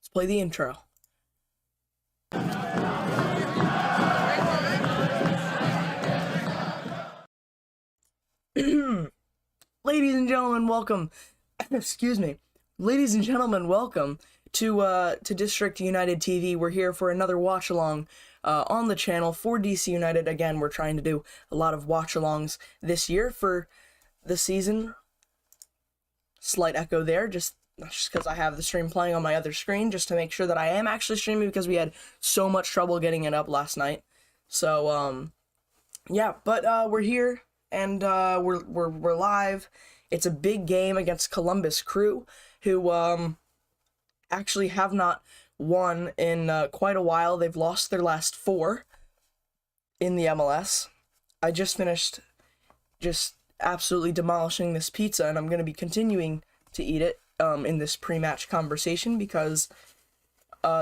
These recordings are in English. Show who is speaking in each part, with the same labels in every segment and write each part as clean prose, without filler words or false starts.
Speaker 1: Let's play the intro. Ladies and gentlemen, welcome. Excuse me. Ladies and gentlemen, welcome to District United TV. We're here for another watch along on the channel for DC United. Again, we're trying to do a lot of watch alongs this year for the season. Slight echo there, just because I have the stream playing on my other screen, just to make sure that I am actually streaming, because we had so much trouble getting it up last night. So yeah, but we're here and we're live. It's a big game against Columbus Crew, who actually have not won in quite a while. They've lost their last 4 in the MLS. I just finished absolutely demolishing this pizza, and I'm going to be continuing to eat it in this pre-match conversation, because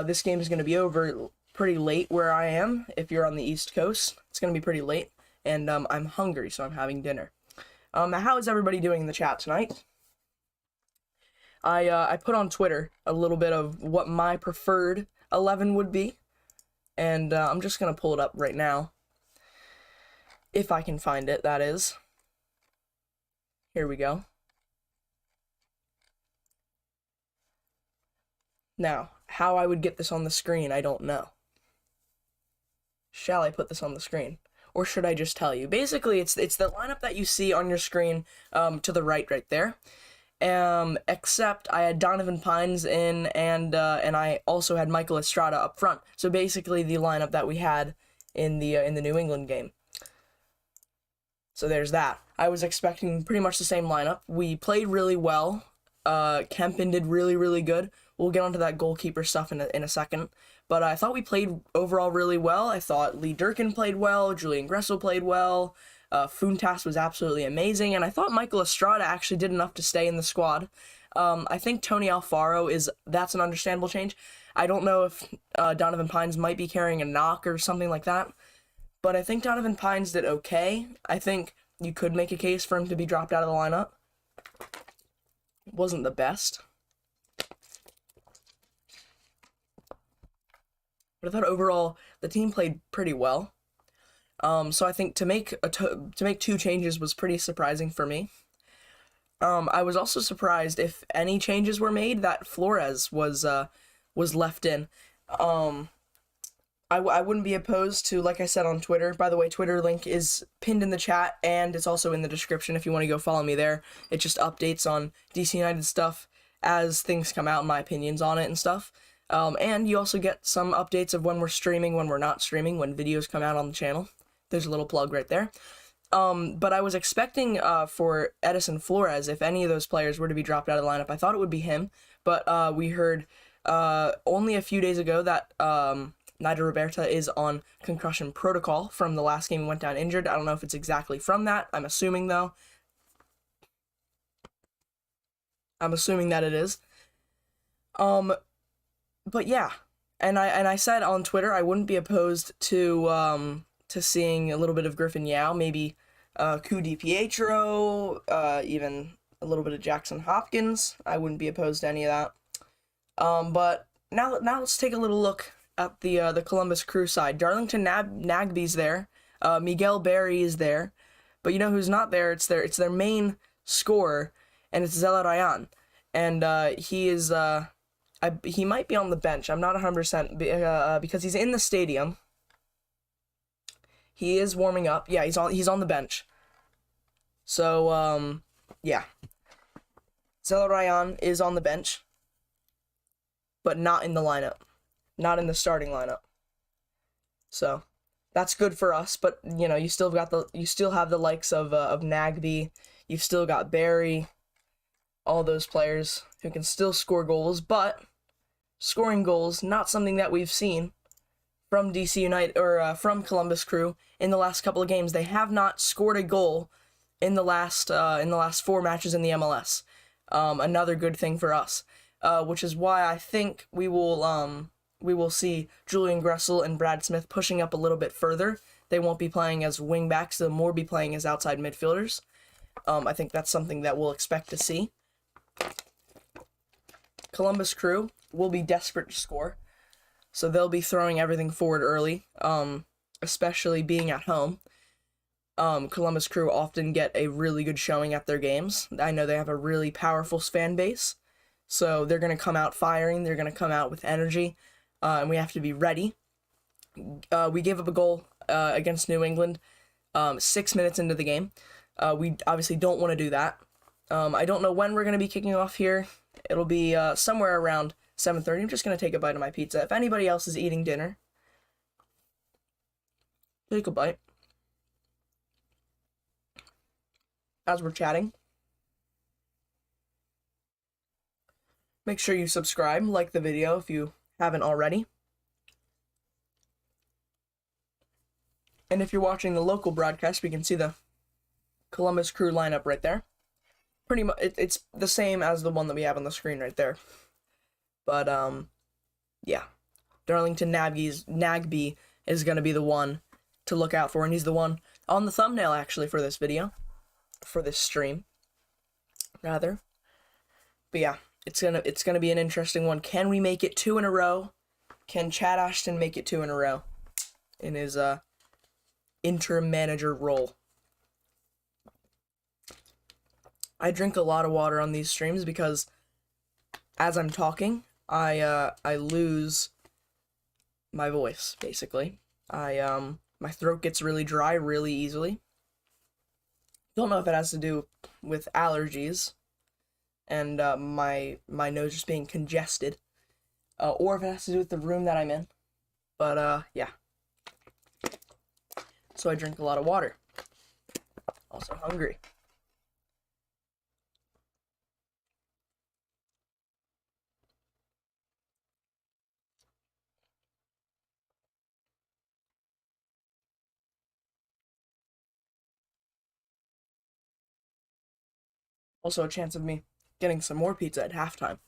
Speaker 1: this game is going to be over pretty late where I am. If you're on the East Coast, it's going to be pretty late, and I'm hungry, so I'm having dinner. How is everybody doing in the chat tonight? I put on Twitter a little bit of what my preferred 11 would be, and I'm just going to pull it up right now. If I can find it, that is. Here we go. Now, how I would get this on the screen, I don't know. Shall I put this on the screen? Or should I just tell you? Basically, it's the lineup that you see on your screen to the right there. Except I had Donovan Pines in, and I also had Michael Estrada up front. So basically the lineup that we had in the New England game. So there's that. I was expecting pretty much the same lineup. We played really well. Kempin did really good. We'll get onto that goalkeeper stuff in a second. But I thought we played overall really well. I thought Lee Durkin played well. Julian Gressel played well. Funtas was absolutely amazing. And I thought Michael Estrada actually did enough to stay in the squad. I think Tony Alfaro that's an understandable change. I don't know if Donovan Pines might be carrying a knock or something like that. But I think Donovan Pines did okay. I think you could make a case for him to be dropped out of the lineup. It wasn't the best. But I thought overall the team played pretty well. So I think to make 2 changes was pretty surprising for me. I was also surprised, if any changes were made, that Flores was left in. I wouldn't be opposed to, like I said on Twitter. By the way, Twitter link is pinned in the chat, and it's also in the description if you want to go follow me there. It just updates on DC United stuff as things come out, my opinions on it and stuff. And you also get some updates of when we're streaming, when we're not streaming, when videos come out on the channel. There's a little plug right there. But I was expecting for Edison Flores, if any of those players were to be dropped out of the lineup, I thought it would be him. But we heard only a few days ago that Nider Roberta is on concussion protocol from the last game he went down injured. I don't know if it's exactly from that. I'm assuming, though. I'm assuming that it is. But yeah, and I said on Twitter I wouldn't be opposed to seeing a little bit of Griffin Yao, maybe Ku DiPietro, even a little bit of Jackson Hopkins. I wouldn't be opposed to any of that. But now let's take a little look at the Columbus Crew side. Darlington Nagby's there. Miguel Berry is there. But you know who's not there? It's their main scorer, and it's Zelarayan. And he is he might be on the bench. I'm not 100% because he's in the stadium. He is warming up. Yeah, he's on the bench. So yeah. Zelarayan is on the bench, but not in the lineup. Not in the starting lineup. So that's good for us, but you know, you still have the likes of Nagby. You've still got Barry, all those players who can still score goals, but scoring goals, not something that we've seen from DC United or from Columbus Crew in the last couple of games. They have not scored a goal in the last 4 matches in the MLS. Another good thing for us, which is why I think we will see Julian Gressel and Brad Smith pushing up a little bit further. They won't be playing as wingbacks; they'll more be playing as outside midfielders. I think that's something that we'll expect to see. Columbus Crew will be desperate to score, so they'll be throwing everything forward early, especially being at home. Columbus Crew often get a really good showing at their games. I know they have a really powerful fan base, so they're going to come out firing, they're going to come out with energy, and we have to be ready. We gave up a goal against New England 6 minutes into the game. We obviously don't want to do that. I don't know when we're going to be kicking off here. It'll be somewhere around 7:30. I'm just going to take a bite of my pizza. If anybody else is eating dinner, take a bite as we're chatting. Make sure you subscribe, like the video if you haven't already. And if you're watching the local broadcast, we can see the Columbus Crew lineup right there. Pretty much, it's the same as the one that we have on the screen right there. But, yeah. Darlington Nagby is going to be the one to look out for, and he's the one on the thumbnail, actually, for this video. For this stream, rather. But yeah, it's gonna be an interesting one. Can we make it 2 in a row? Can Chad Ashton make it 2 in a row in his interim manager role? I drink a lot of water on these streams because as I'm talking, I lose my voice, basically. My throat gets really dry really easily. Don't know if it has to do with allergies and my nose just being congested, or if it has to do with the room that I'm in. But yeah. So I drink a lot of water. Also hungry. Also a chance of me getting some more pizza at halftime,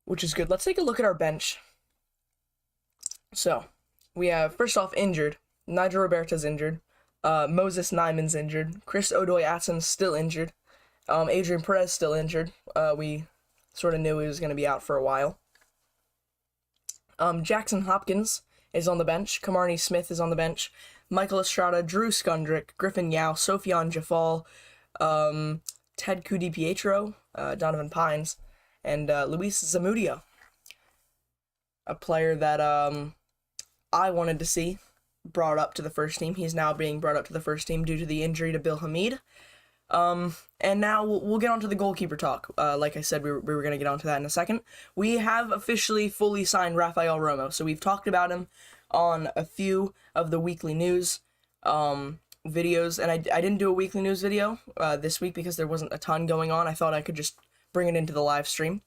Speaker 1: which is good. Let's take a look at our bench. So, we have, first off, injured. Nigel Roberta's injured. Moses Nyman's injured. Chris Odoy-Atson's still injured. Adrian Perez still injured. We sort of knew he was going to be out for a while. Jackson Hopkins is on the bench. Kamarni Smith is on the bench. Michael Estrada, Drew Skundrick, Griffin Yao, Sofian Jafal, Ted Cudipietro, Donovan Pines, and Luis Zamudio. A player that I wanted to see brought up to the first team. He's now being brought up to the first team due to the injury to Bill Hamid. And now we'll get on to the goalkeeper talk. Like I said, we were going to get onto that in a second. We have officially fully signed Rafael Romo, so we've talked about him on a few of the weekly news videos, and I didn't do a weekly news video this week because there wasn't a ton going on. I thought I could just bring it into the live stream.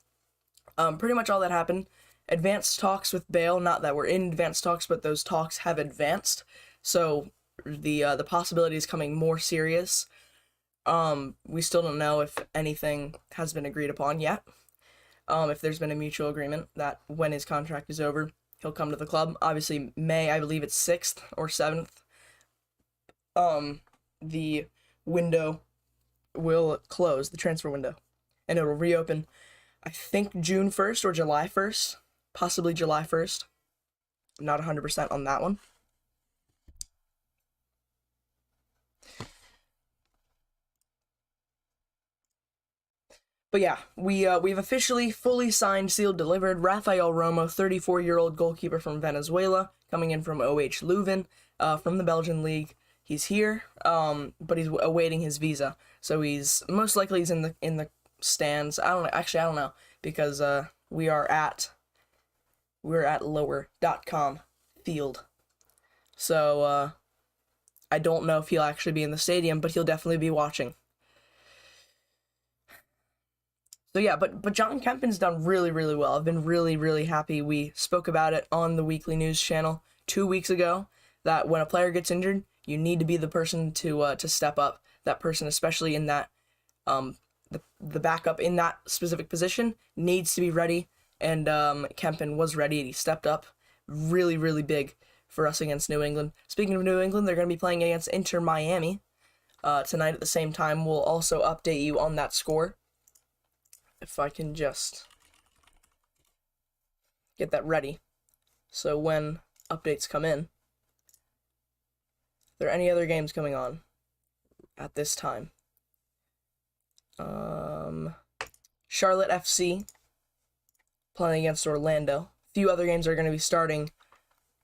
Speaker 1: Pretty much all that happened. Advanced talks with Bale, not that we're in advanced talks, but those talks have advanced, so the possibility is coming more serious. We still don't know if anything has been agreed upon yet. If there's been a mutual agreement that when his contract is over, he'll come to the club. Obviously, May, I believe it's 6th or 7th. The window will close, the transfer window, and it will reopen, I think, June 1st or July 1st, possibly July 1st. I'm not 100% on that one. But yeah, we've officially fully signed, sealed, delivered Rafael Romo, 34-year-old goalkeeper from Venezuela, coming in from OH Leuven, from the Belgian league. He's here, but he's awaiting his visa, so he's most likely in the stands. I don't know, because we're at lower.com field, so I don't know if he'll actually be in the stadium, but he'll definitely be watching. So yeah, but John Kempen's done really, really well. I've been really, really happy. We spoke about it on the weekly news channel 2 weeks ago, that when a player gets injured, you need to be the person to step up. That person, especially in that the backup in that specific position, needs to be ready. And Kempen was ready, and he stepped up. Really, really big for us against New England. Speaking of New England, they're going to be playing against Inter Miami tonight at the same time. We'll also update you on that score. If I can just get that ready. So when updates come in, are there any other games coming on at this time? Charlotte FC playing against Orlando. A few other games are going to be starting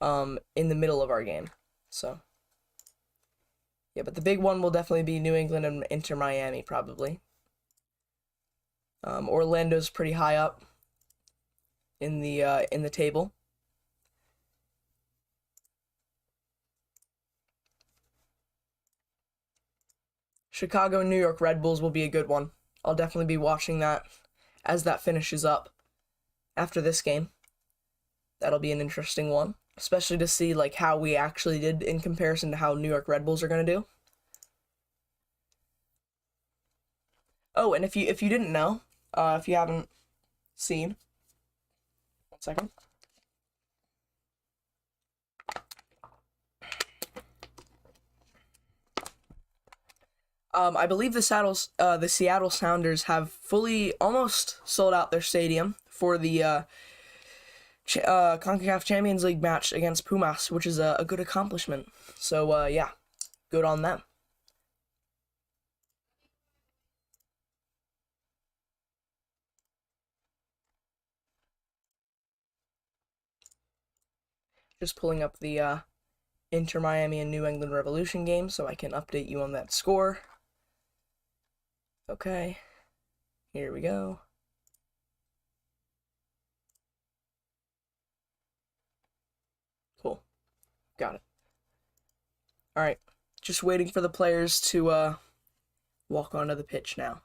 Speaker 1: in the middle of our game. So, yeah, but the big one will definitely be New England and Inter Miami, probably. Orlando's pretty high up in the table. Chicago and New York Red Bulls will be a good one. I'll definitely be watching that as that finishes up after this game. That'll be an interesting one, especially to see like how we actually did in comparison to how New York Red Bulls are going to do. Oh, and if you didn't know, if you haven't seen, 1 second. I believe the Seattle Sounders have fully almost sold out their stadium for the CONCACAF Champions League match against Pumas, which is a good accomplishment. So, yeah, good on them. Just pulling up the Inter Miami and New England Revolution game so I can update you on that score. Okay, here we go. Cool, got it. Alright, just waiting for the players to walk onto the pitch now.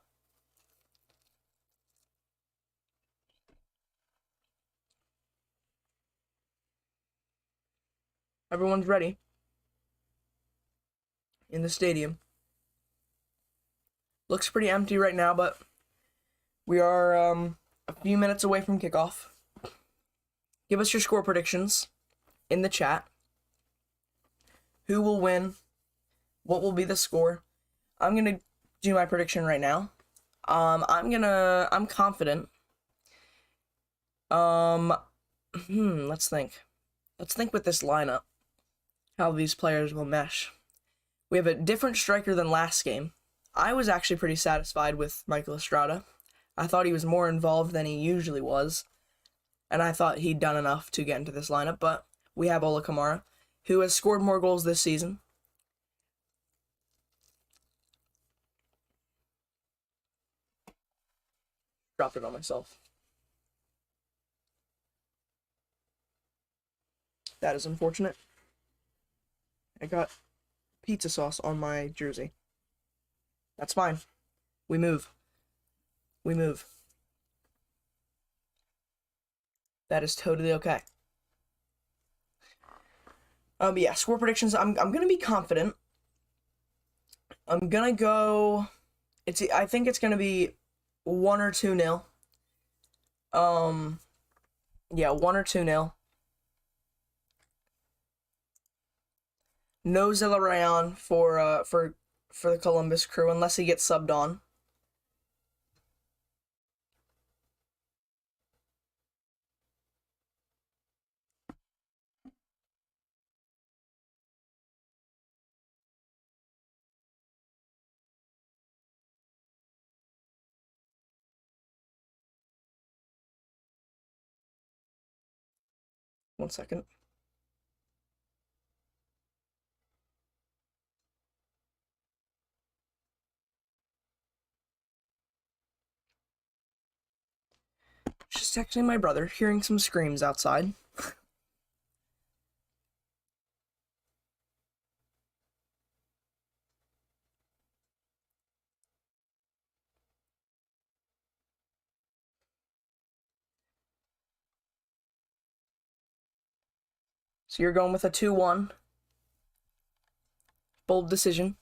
Speaker 1: Everyone's ready in the stadium. Looks pretty empty right now, but we are a few minutes away from kickoff. Give us your score predictions in the chat. Who will win? What will be the score? I'm gonna do my prediction right now. I'm confident. Let's think. Let's think with this lineup. How these players will mesh. We have a different striker than last game. I was actually pretty satisfied with Michael Estrada. I thought he was more involved than he usually was, and I thought he'd done enough to get into this lineup, but we have Ola Kamara, who has scored more goals this season. Dropped it on myself. That is unfortunate. I got pizza sauce on my jersey. That's fine. We move. We move. That is totally okay. Yeah, score predictions. I'm gonna be confident. I'm gonna go. I think it's gonna be 1 or 2-0. Yeah, 1 or 2-0. No Zelarayan for the Columbus Crew unless he gets subbed on. One second. Just texting my brother, hearing some screams outside. So you're going with a 2-1. Bold decision.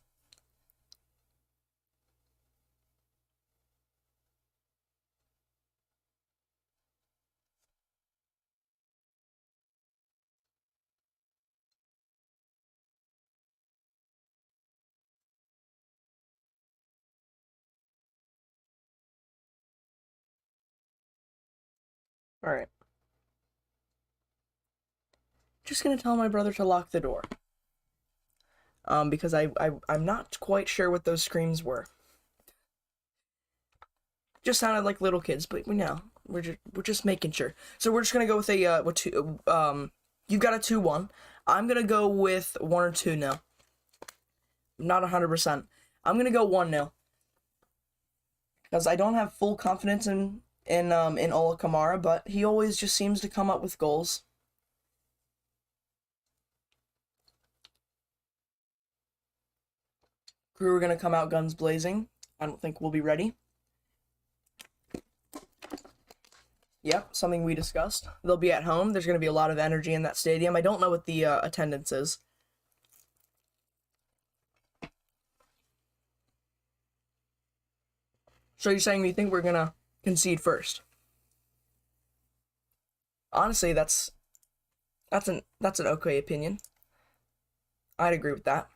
Speaker 1: All right. just gonna tell my brother to lock the door. Because I'm not quite sure what those screams were. Just sounded like little kids, but we know we're just making sure. So we're just gonna go with a with two. You've got a 2-1. I'm gonna go with 1 or 2-0. Not 100%. I'm gonna go 1-0 because I don't have full confidence in Ola Kamara, but he always just seems to come up with goals. Crew are gonna come out guns blazing. I don't think we'll be ready. Yep, something we discussed. They'll be at home. There's going to be a lot of energy in that stadium. I don't know what the attendance is. So you're saying you think we're going to concede first? Honestly, that's an okay opinion. I'd agree with that.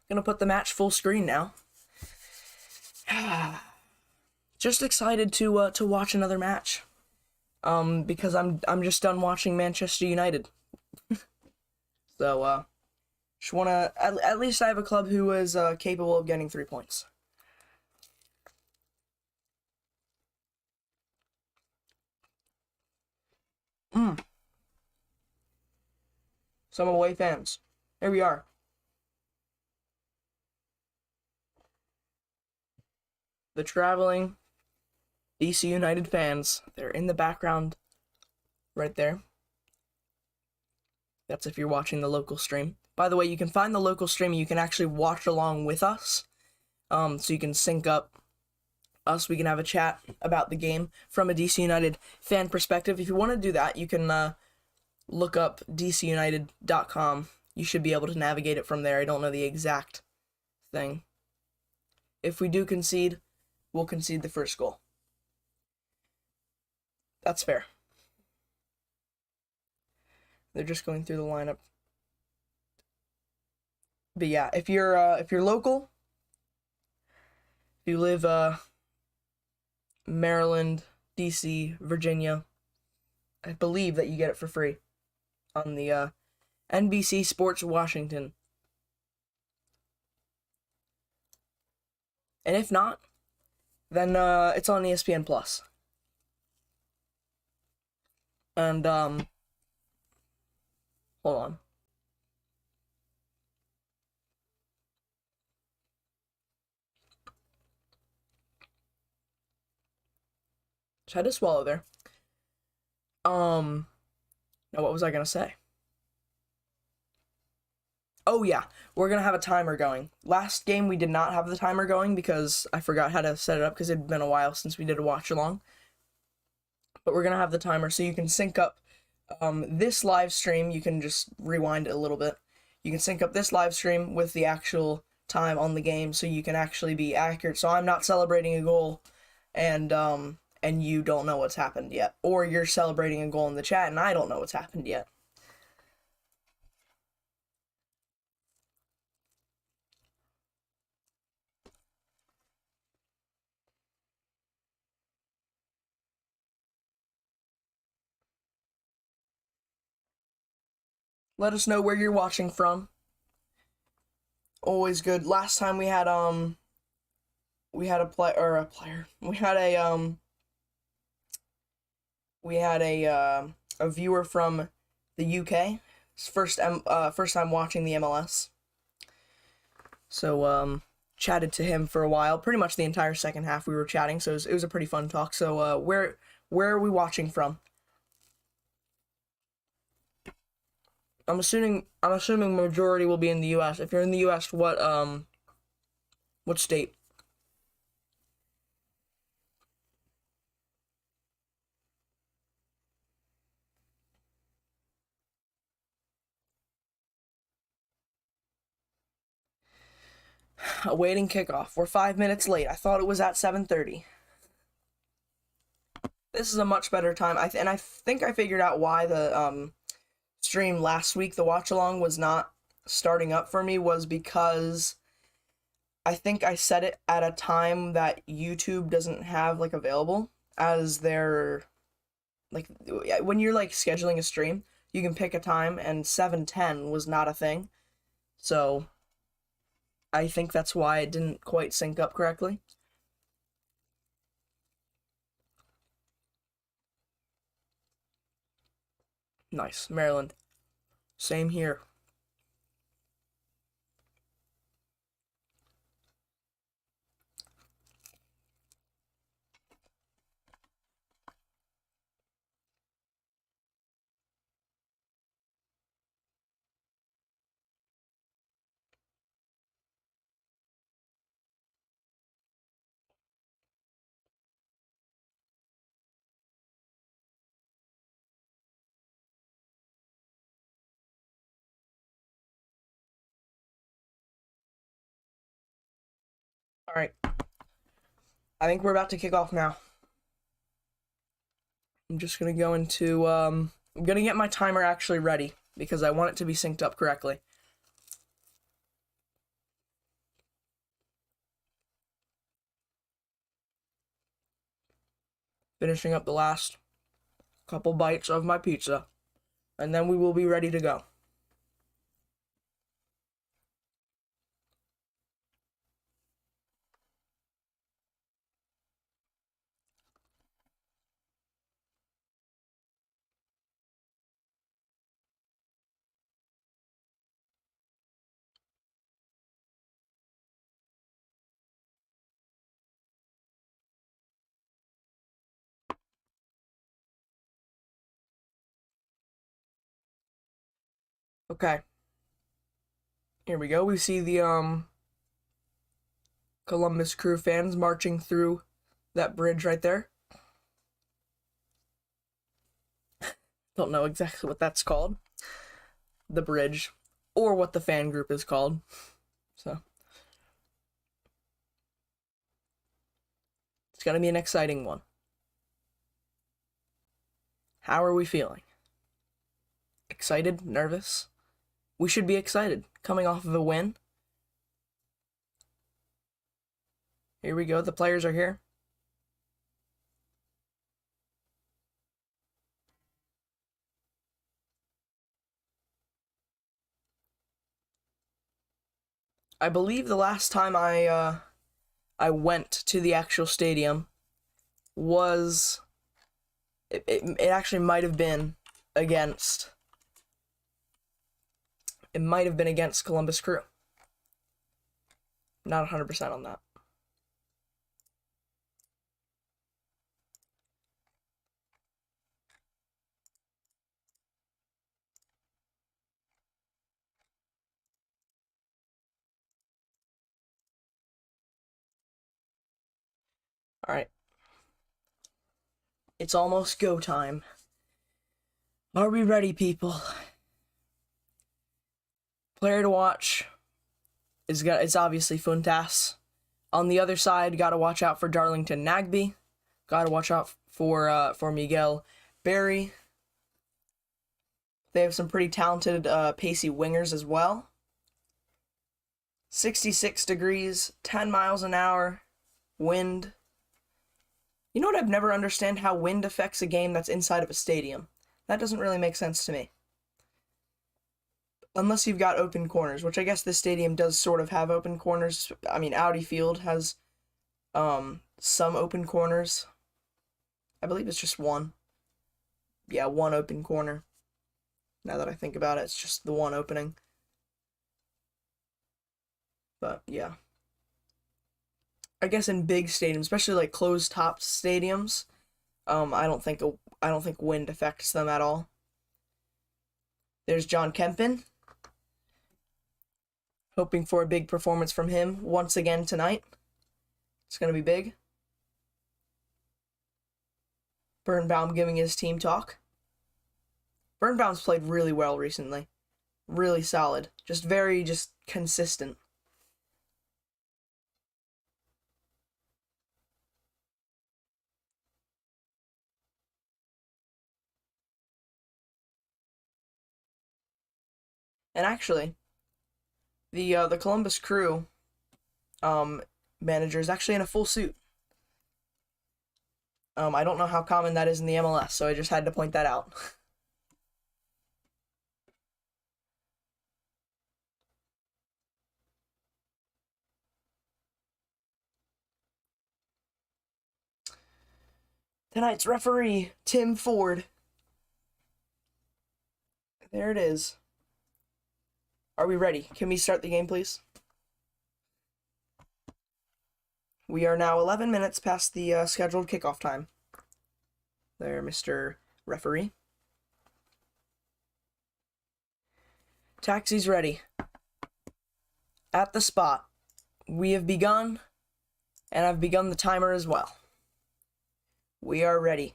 Speaker 1: Gonna put the match full screen now. Just excited to watch another match. Because I'm just done watching Manchester United. So just wanna at least I have a club who is capable of getting 3 points. Some away fans. Here we are. The traveling DC United fans. They're in the background right there. That's if you're watching the local stream. By the way, you can find the local stream. You can actually watch along with us. So you can sync up us. We can have a chat about the game from a DC United fan perspective. If you want to do that, you can look up dcunited.com. You should be able to navigate it from there. I don't know the exact thing. If we do concede, we'll concede the first goal. That's fair. They're just going through the lineup. But yeah, if you're local, if you live Maryland, DC, Virginia, I believe that you get it for free on the NBC Sports Washington. And if not, then it's on ESPN Plus. And hold on. Just had to swallow there. Now what was I gonna say? Oh yeah, we're gonna have a timer going. Last game we did not have the timer going because I forgot how to set it up because it'd been a while since we did a watch along. But we're gonna have the timer so you can sync up this live stream. You can just rewind it a little bit. You can sync up this live stream with the actual time on the game so you can actually be accurate. So I'm not celebrating a goal and you don't know what's happened yet. Or you're celebrating a goal in the chat and I don't know what's happened yet. Let us know where you're watching from. Always good. Last time we had a viewer from the UK. It's first time watching the MLS. So chatted to him for a while. Pretty much the entire second half we were chatting. So it was a pretty fun talk. So where are we watching from? I'm assuming majority will be in the US. If you're in the US, what state? Awaiting kickoff. We're 5 minutes late. I thought it was at 7:30. This is a much better time. I think I figured out why the stream last week, the watch along, was not starting up for me was because I think I set it at a time that YouTube doesn't have available as their when you're scheduling a stream, you can pick a time, and 7:10 was not a thing. So I think that's why it didn't quite sync up correctly. Nice. Maryland. Same here. All right. I think we're about to kick off now. I'm just going to go into, I'm going to get my timer actually ready because I want it to be synced up correctly. Finishing up the last couple bites of my pizza, and then we will be ready to go. Okay. Here we go. We see the Columbus Crew fans marching through that bridge right there. Don't know exactly what that's called. The bridge. Or what the fan group is called. So it's gonna be an exciting one. How are we feeling? Excited? Nervous? We should be excited. Coming off of a win. Here we go. The players are here. I believe the last time I went to the actual stadium was it actually might have been against Columbus Crew. Not 100% on that. All right. It's almost go time. Are we ready, people? Player to watch it's obviously Funtas. On the other side, gotta watch out for Darlington Nagby. Gotta watch out for Miguel Berry. They have some pretty talented, pacey wingers as well. 66 degrees, 10 miles an hour, wind. You know what I've never understand? How wind affects a game that's inside of a stadium. That doesn't really make sense to me. Unless you've got open corners, which I guess this stadium does sort of have open corners. I mean, Audi Field has some open corners. I believe it's just one. Yeah, one open corner. Now that I think about it, it's just the one opening. But yeah. I guess in big stadiums, especially like closed-topped stadiums, I don't think wind affects them at all. There's John Kempin. Hoping for a big performance from him once again tonight. It's going to be big. Birnbaum giving his team talk. Birnbaum's played really well recently. Really solid. Just very consistent. And actually, the Columbus Crew manager is actually in a full suit. I don't know how common that is in the MLS, so I just had to point that out. Tonight's referee, Tim Ford. There it is. Are we ready? Can we start the game, please? We are now 11 minutes past the scheduled kickoff time. There, Mr. Referee. Taxi's ready. At the spot. We have begun, and I've begun the timer as well. We are ready.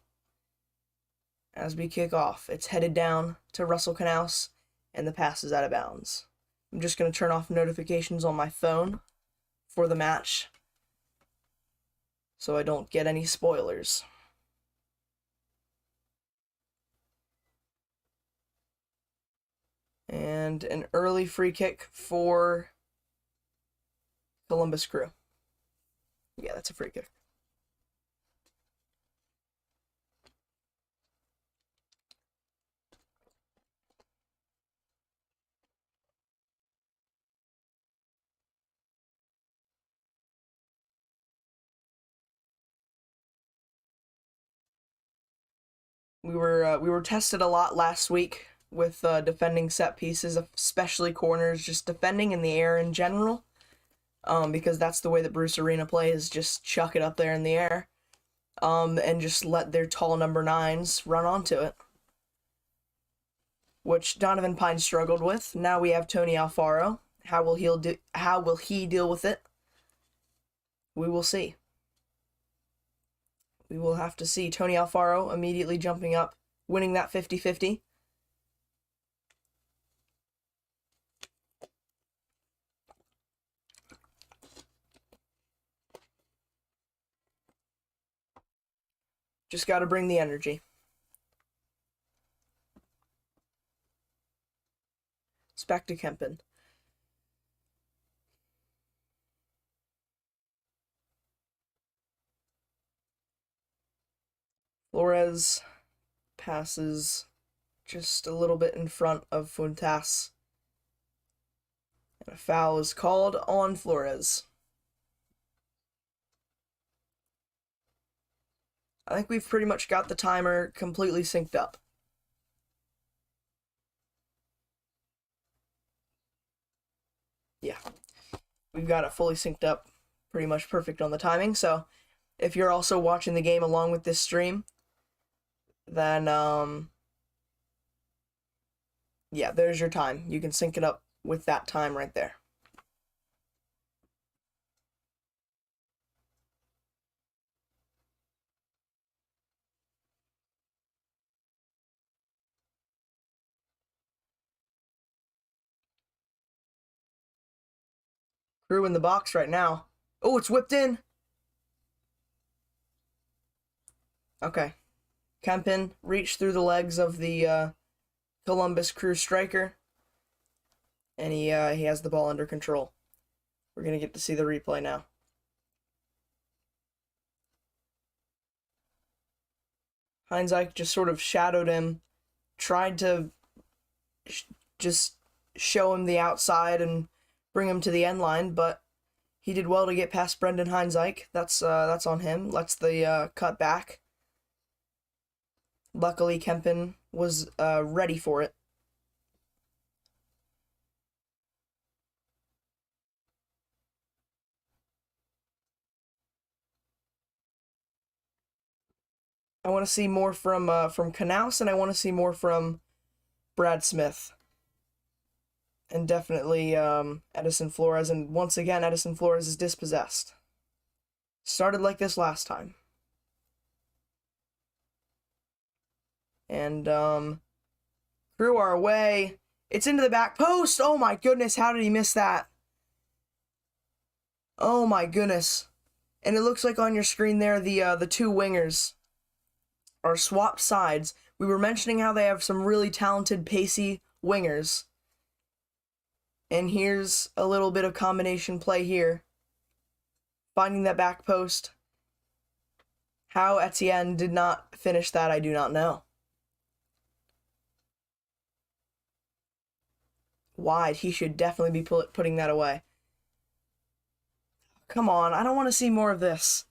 Speaker 1: As we kick off, it's headed down to Russell Knaus, and the pass is out of bounds. I'm just going to turn off notifications on my phone for the match, so I don't get any spoilers. And an early free kick for Columbus Crew. Yeah, that's a free kick. We were tested a lot last week with defending set pieces, especially corners, just defending in the air in general. Because that's the way that Bruce Arena plays, just chuck it up there in the air, and just let their tall number 9s run onto it. Which Donovan Pine struggled with. Now we have Tony Alfaro. How will he deal with it? We will see. We will have to see. Tony Alfaro immediately jumping up, winning that 50-50. Just got to bring the energy. It's back to Kempin. Flores passes just a little bit in front of Fuentes. And a foul is called on Flores. I think we've pretty much got the timer completely synced up. Yeah, we've got it fully synced up, pretty much perfect on the timing. So if you're also watching the game along with this stream, then yeah, there's your time. You can sync it up with that time right there. Crew in the box right now. Oh, it's whipped in. Okay. Kempin reached through the legs of the Columbus Crew striker, and he has the ball under control. We're going to get to see the replay now. Heinzike just sort of shadowed him, tried to just show him the outside and bring him to the end line, but he did well to get past Brendan Heinzike. That's on him. Lets the cut back. Luckily, Kempin was ready for it. I want to see more from Knaus, and I want to see more from Brad Smith. And definitely Edison Flores. And once again, Edison Flores is dispossessed. Started like this last time. And Crew are away. It's into the back post. Oh my goodness, how did he miss that? Oh my goodness. And it looks like on your screen there, the two wingers are swapped sides. We were mentioning how they have some really talented, pacey wingers. And here's a little bit of combination play here. Finding that back post. How Etienne did not finish that, I do not know. Wide, he should definitely be putting that away. Come on, I don't want to see more of this.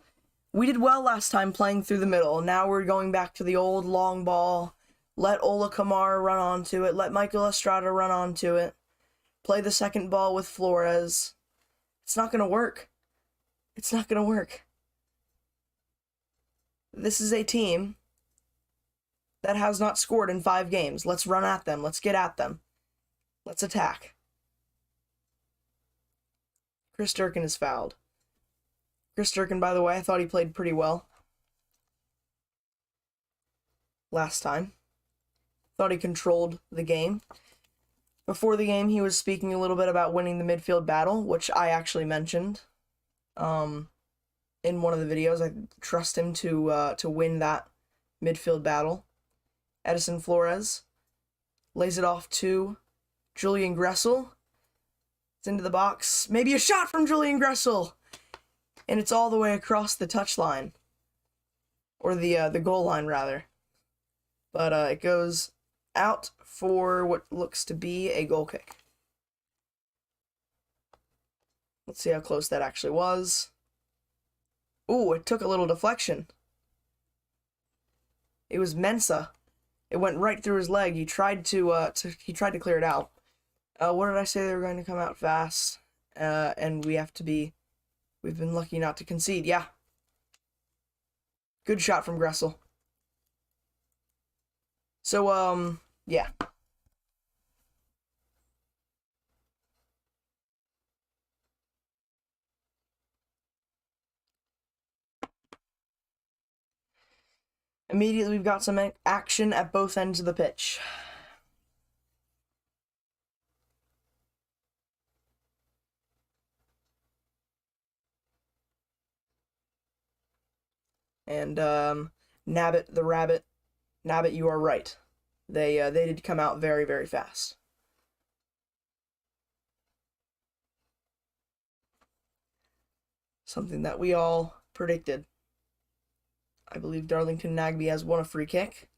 Speaker 1: We did well last time playing through the middle. Now we're going back to the old long ball. Let Ola Kamara run onto it. Let Michael Estrada run onto it. Play the second ball with Flores. It's not going to work. It's not going to work. This is a team that has not scored in 5 games. Let's run at them. Let's get at them. Let's attack. Chris Durkin is fouled. Chris Durkin, by the way, I thought he played pretty well last time. Thought he controlled the game. Before the game, he was speaking a little bit about winning the midfield battle, which I actually mentioned in one of the videos. I trust him to win that midfield battle. Edison Flores lays it off to Julian Gressel. It's into the box. Maybe a shot from Julian Gressel! And it's all the way across the touchline. Or the goal line, rather. But it goes out for what looks to be a goal kick. Let's see how close that actually was. Ooh, it took a little deflection. It was Mensah. It went right through his leg. He tried to clear it out. What did I say? They were going to come out fast, and we've been lucky not to concede. Yeah. Good shot from Gressel. So, yeah. Immediately, we've got some action at both ends of the pitch. And, Nabbit the Rabbit. Nabbit, you are right. They did come out very, very fast. Something that we all predicted. I believe Darlington Nagbe has won a free kick.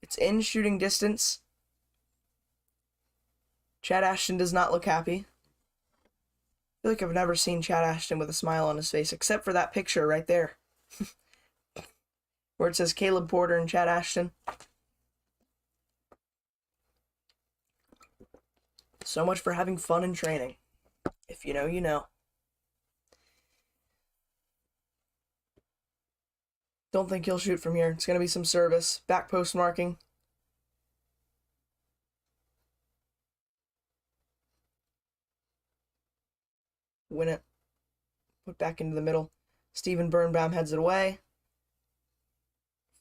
Speaker 1: It's in shooting distance. Chad Ashton does not look happy. I feel like I've never seen Chad Ashton with a smile on his face, except for that picture right there. Where it says Caleb Porter and Chad Ashton. So much for having fun in training. If you know, you know. Don't think he'll shoot from here. It's going to be some service. Back post marking. Win it. Put back into the middle. Steven Birnbaum heads it away.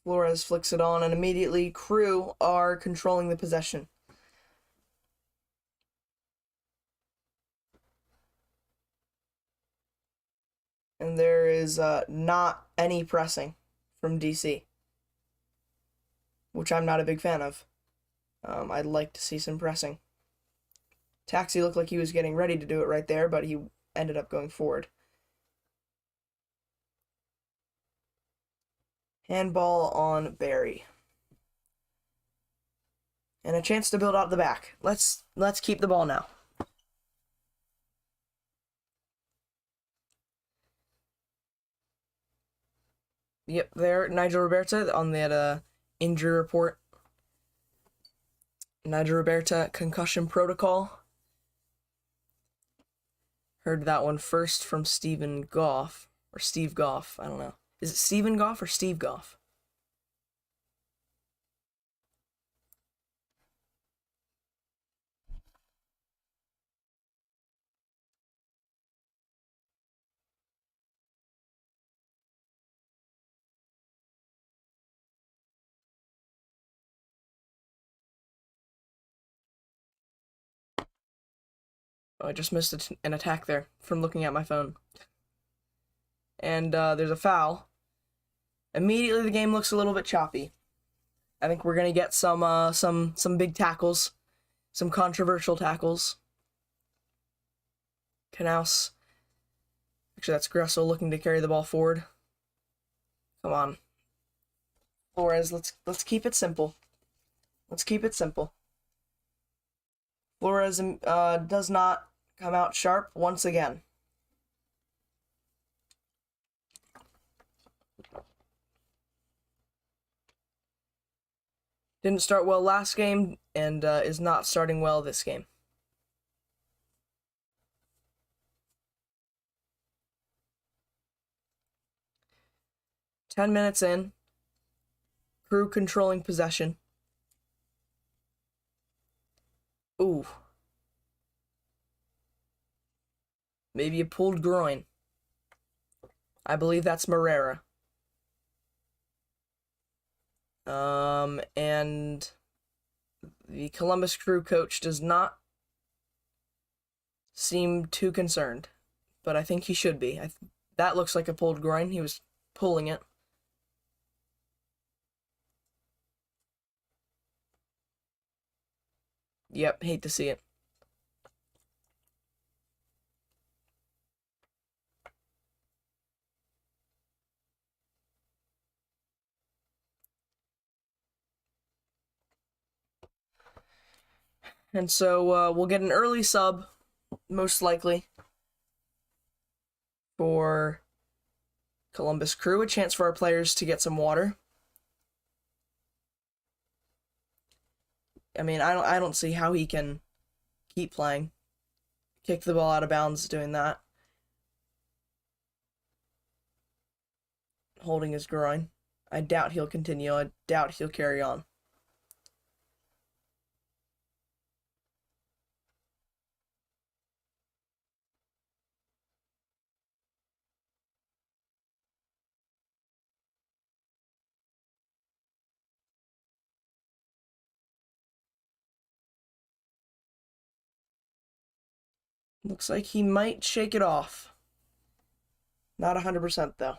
Speaker 1: Flores flicks it on, and immediately Crew are controlling the possession. And there is not any pressing from DC, which I'm not a big fan of. I'd like to see some pressing. Taxi looked like he was getting ready to do it right there, but he ended up going forward. Handball on Barry. And a chance to build out the back. Let's keep the ball now. Yep, there, Nigel Roberta on that injury report. Nigel Roberta concussion protocol. Heard that one first from Stephen Goff, or Steve Goff, I don't know. Is it Stephen Goff or Steve Goff? Oh, I just missed an attack there from looking at my phone. And there's a foul. Immediately the game looks a little bit choppy. I think we're gonna get some big tackles, some controversial tackles. Knaus. Actually, that's Gressel looking to carry the ball forward. Come on, Flores. Let's keep it simple. Let's keep it simple. Flores does not come out sharp once again. Didn't start well last game and is not starting well this game. Ten minutes in. Crew controlling possession. Ooh. Maybe a pulled groin. I believe that's Morera. And the Columbus Crew coach does not seem too concerned, but I think he should be. That looks like a pulled groin. He was pulling it. Yep, hate to see it. And so we'll get an early sub, most likely, for Columbus Crew. A chance for our players to get some water. I mean, I don't see how he can keep playing. Kick the ball out of bounds doing that. Holding his groin. I doubt he'll continue. I doubt he'll carry on. Looks like he might shake it off. Not 100% though.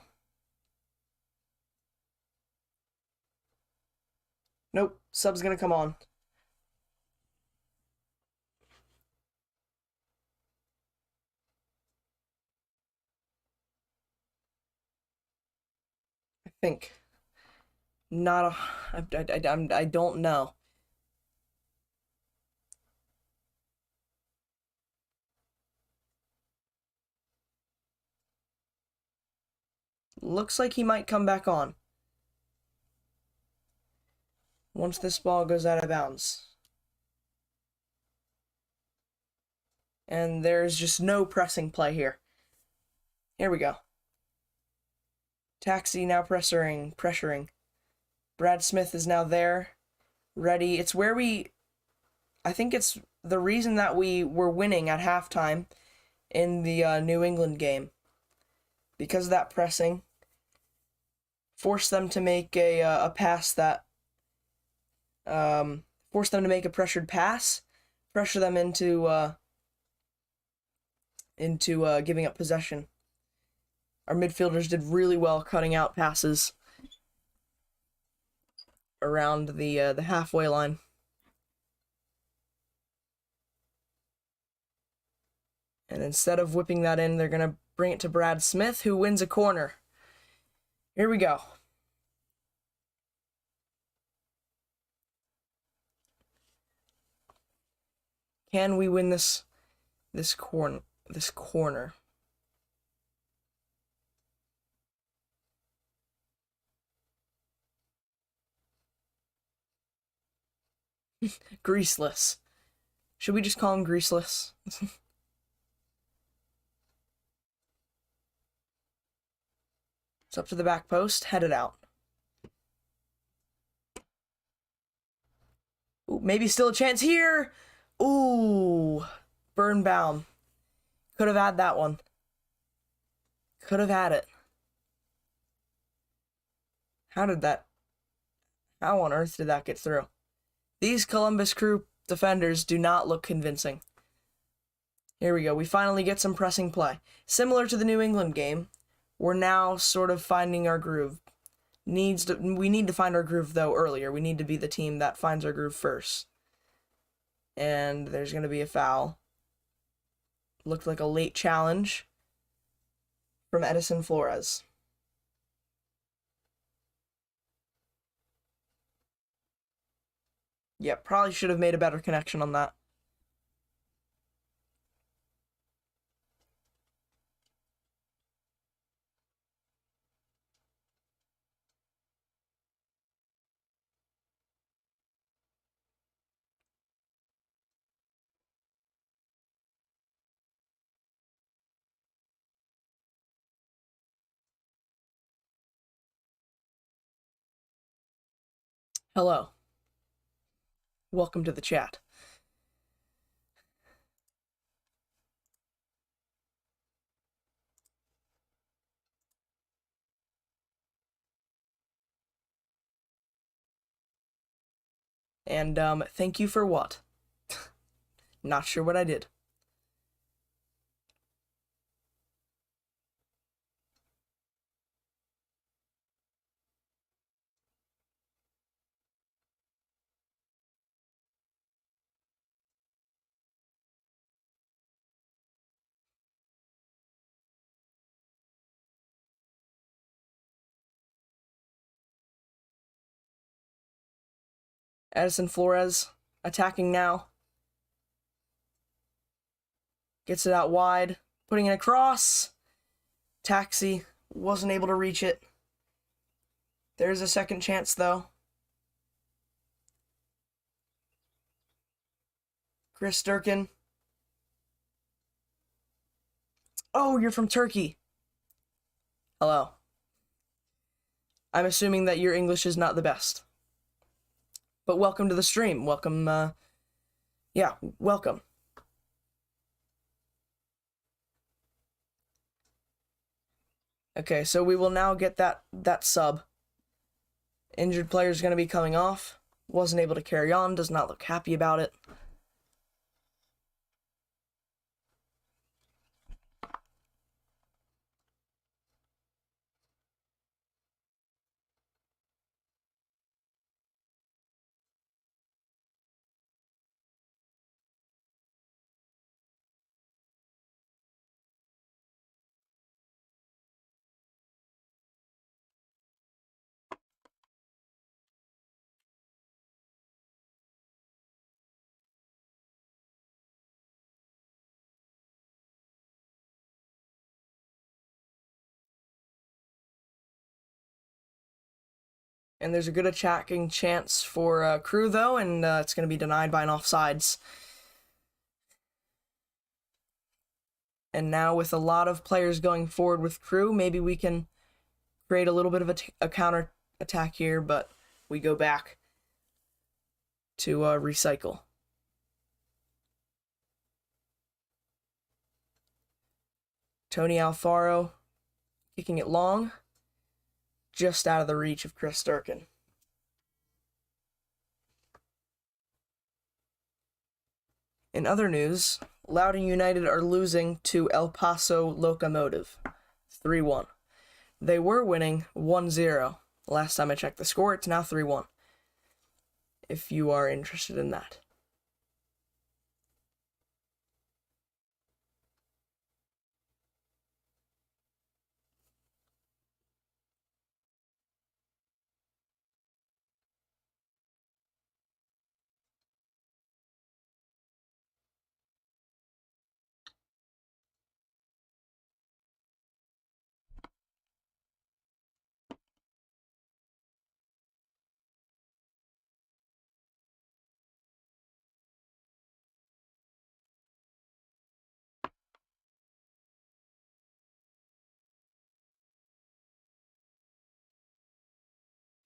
Speaker 1: Nope, sub's gonna come on. I think. Not a. I don't know. Looks like he might come back on once this ball goes out of bounds. And there's just no pressing play here. Here we go. Taxi now pressuring. Brad Smith is now there, ready. It's where I think it's the reason that we were winning at halftime in the New England game. Because of that pressing, forced them to make a pass that, forced them to make a pressured pass, pressure them into giving up possession. Our midfielders did really well cutting out passes around the halfway line. And instead of whipping that in, they're going to bring it to Brad Smith, who wins a corner. Here we go. Can we win this corner? Greaseless. Should we just call him Greaseless? It's up to the back post, headed out. Ooh, maybe still a chance here. Ooh, Birnbaum. Could have had that one. Could have had it. How on earth did that get through? These Columbus Crew defenders do not look convincing. Here we go. We finally get some pressing play. Similar to the New England game, we're now sort of finding our groove. We need to find our groove, though, earlier. We need to be the team that finds our groove first. And there's going to be a foul. Looked like a late challenge from Edison Flores. Yeah, probably should have made a better connection on that. Hello. Welcome to the chat. And, thank you for what? Not sure what I did. Edison Flores attacking now. Gets it out wide, putting it across. Taxi wasn't able to reach it. There's a second chance, though. Chris Durkin. Oh, you're from Turkey. Hello. I'm assuming that your English is not the best. But welcome to the stream. Welcome, yeah, welcome. Okay, so we will now get that sub. Injured player is going to be coming off. Wasn't able to carry on. Does not look happy about it. And there's a good attacking chance for Crew, though, and it's going to be denied by an offsides. And now with a lot of players going forward with Crew, maybe we can create a little bit of a counter attack here, but we go back to recycle. Tony Alfaro kicking it long, just out of the reach of Chris Durkin. In other news, Loudoun United are losing to El Paso Locomotive, 3-1. They were winning 1-0. Last time I checked the score, it's now 3-1. If you are interested in that.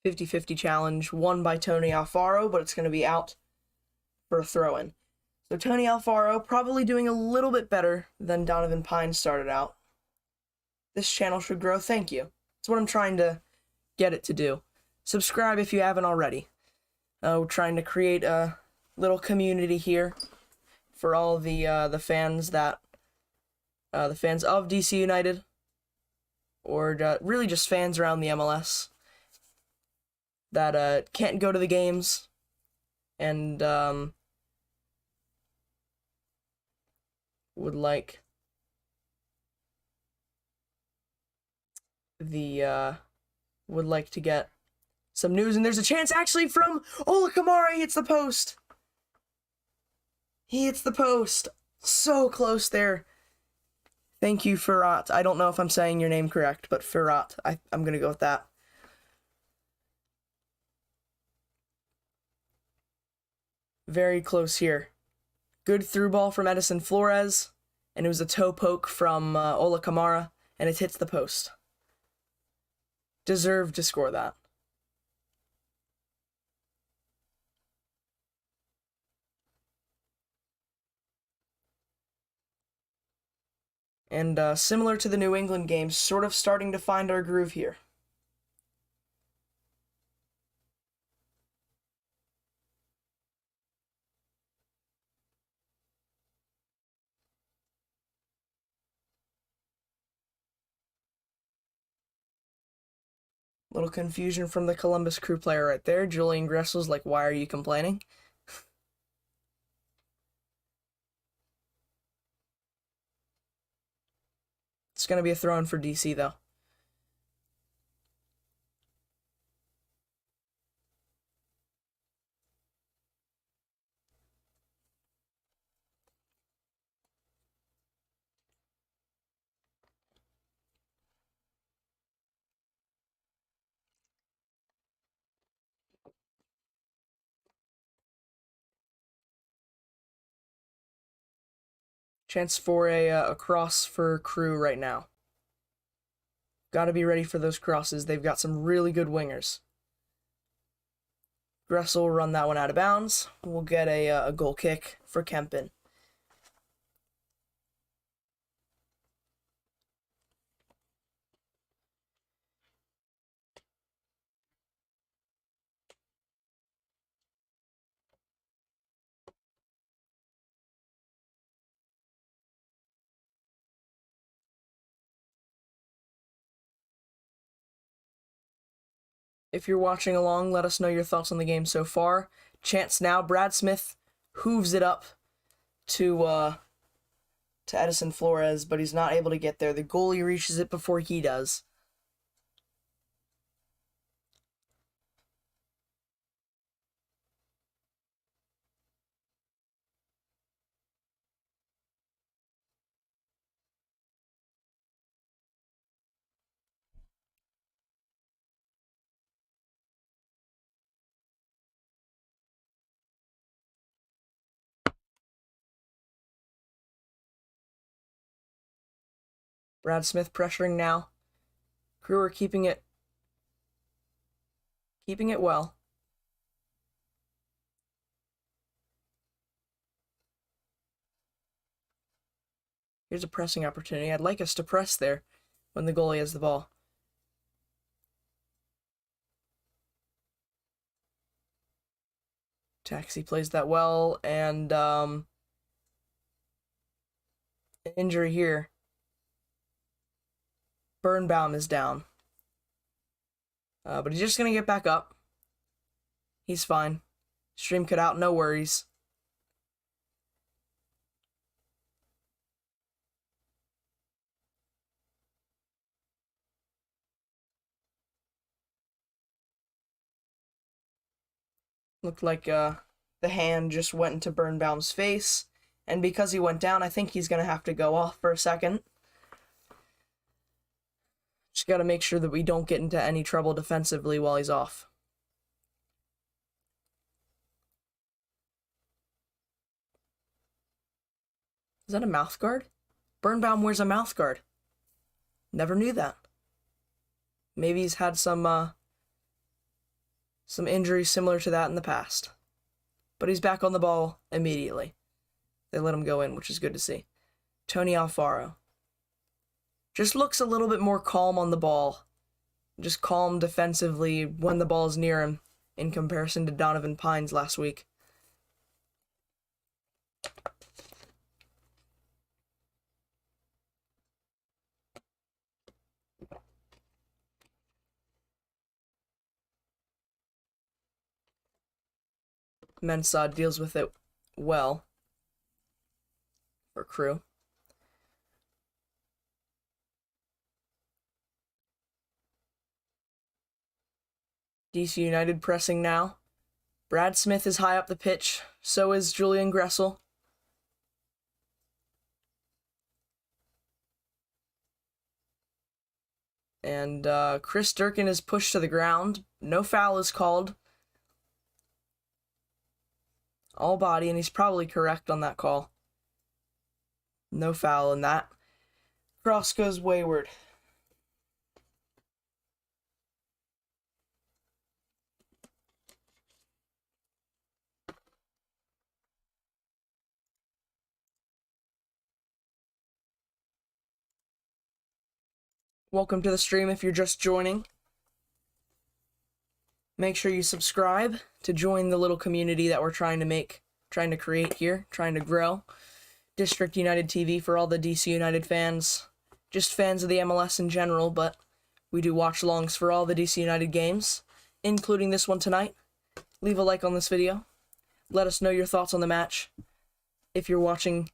Speaker 1: .50-50 challenge, won by Tony Alfaro, but it's going to be out for a throw-in. So Tony Alfaro probably doing a little bit better than Donovan Pine started out. This channel should grow, thank you. That's what I'm trying to get it to do. Subscribe if you haven't already. We're trying to create a little community here for all the fans that the fans of DC United, or really just fans around the MLS that can't go to the games and would like to get some news. And there's a chance actually from Ola Kamara. He hits the post. He hits the post. So close there. Thank you, Ferrat. I don't know if I'm saying your name correct, but Ferrat. I'm going to go with that. Very close here. Good through ball from Edison Flores, and it was a toe poke from Ola Kamara, and it hits the post. Deserved to score that. And similar to the New England games, sort of starting to find our groove here. Little confusion from the Columbus Crew player right there. Julian Gressel's like, why are you complaining? It's going to be a throw in for DC, though. Chance for a cross for Crew right now. Got to be ready for those crosses. They've got some really good wingers. Gressel will run that one out of bounds. We'll get a goal kick for Kempin. If you're watching along, let us know your thoughts on the game so far. Chance now. Brad Smith hooves it up to Edison Flores, but he's not able to get there. The goalie reaches it before he does. Brad Smith pressuring now. Crew are keeping it well. Here's a pressing opportunity. I'd like us to press there when the goalie has the ball. Taxi plays that well, and an injury here. Birnbaum is down. But he's just going to get back up. He's fine. Stream cut out, no worries. Looked like the hand just went into Birnbaum's face. And because he went down, I think he's going to have to go off for a second. Just got to make sure that we don't get into any trouble defensively while he's off. Is that a mouth guard? Birnbaum wears a mouth guard. Never knew that. Maybe he's had some injuries similar to that in the past. But he's back on the ball immediately. They let him go in, which is good to see. Tony Alfaro. Just looks a little bit more calm on the ball. Just calm defensively when the ball's near him in comparison to Donovan Pines last week. Mensah deals with it well for Crew. DC United pressing now. Brad Smith is high up the pitch. So is Julian Gressel. And Chris Durkin is pushed to the ground. No foul is called. All body, and he's probably correct on that call. No foul in that. Cross goes wayward. Welcome to the stream if you're just joining. Make sure you subscribe to join the little community that we're trying to create here, trying to grow. District United TV for all the DC United fans, just fans of the MLS in general, but we do watch-alongs for all the DC United games, including this one tonight. Leave a like on this video. Let us know your thoughts on the match. If you're watching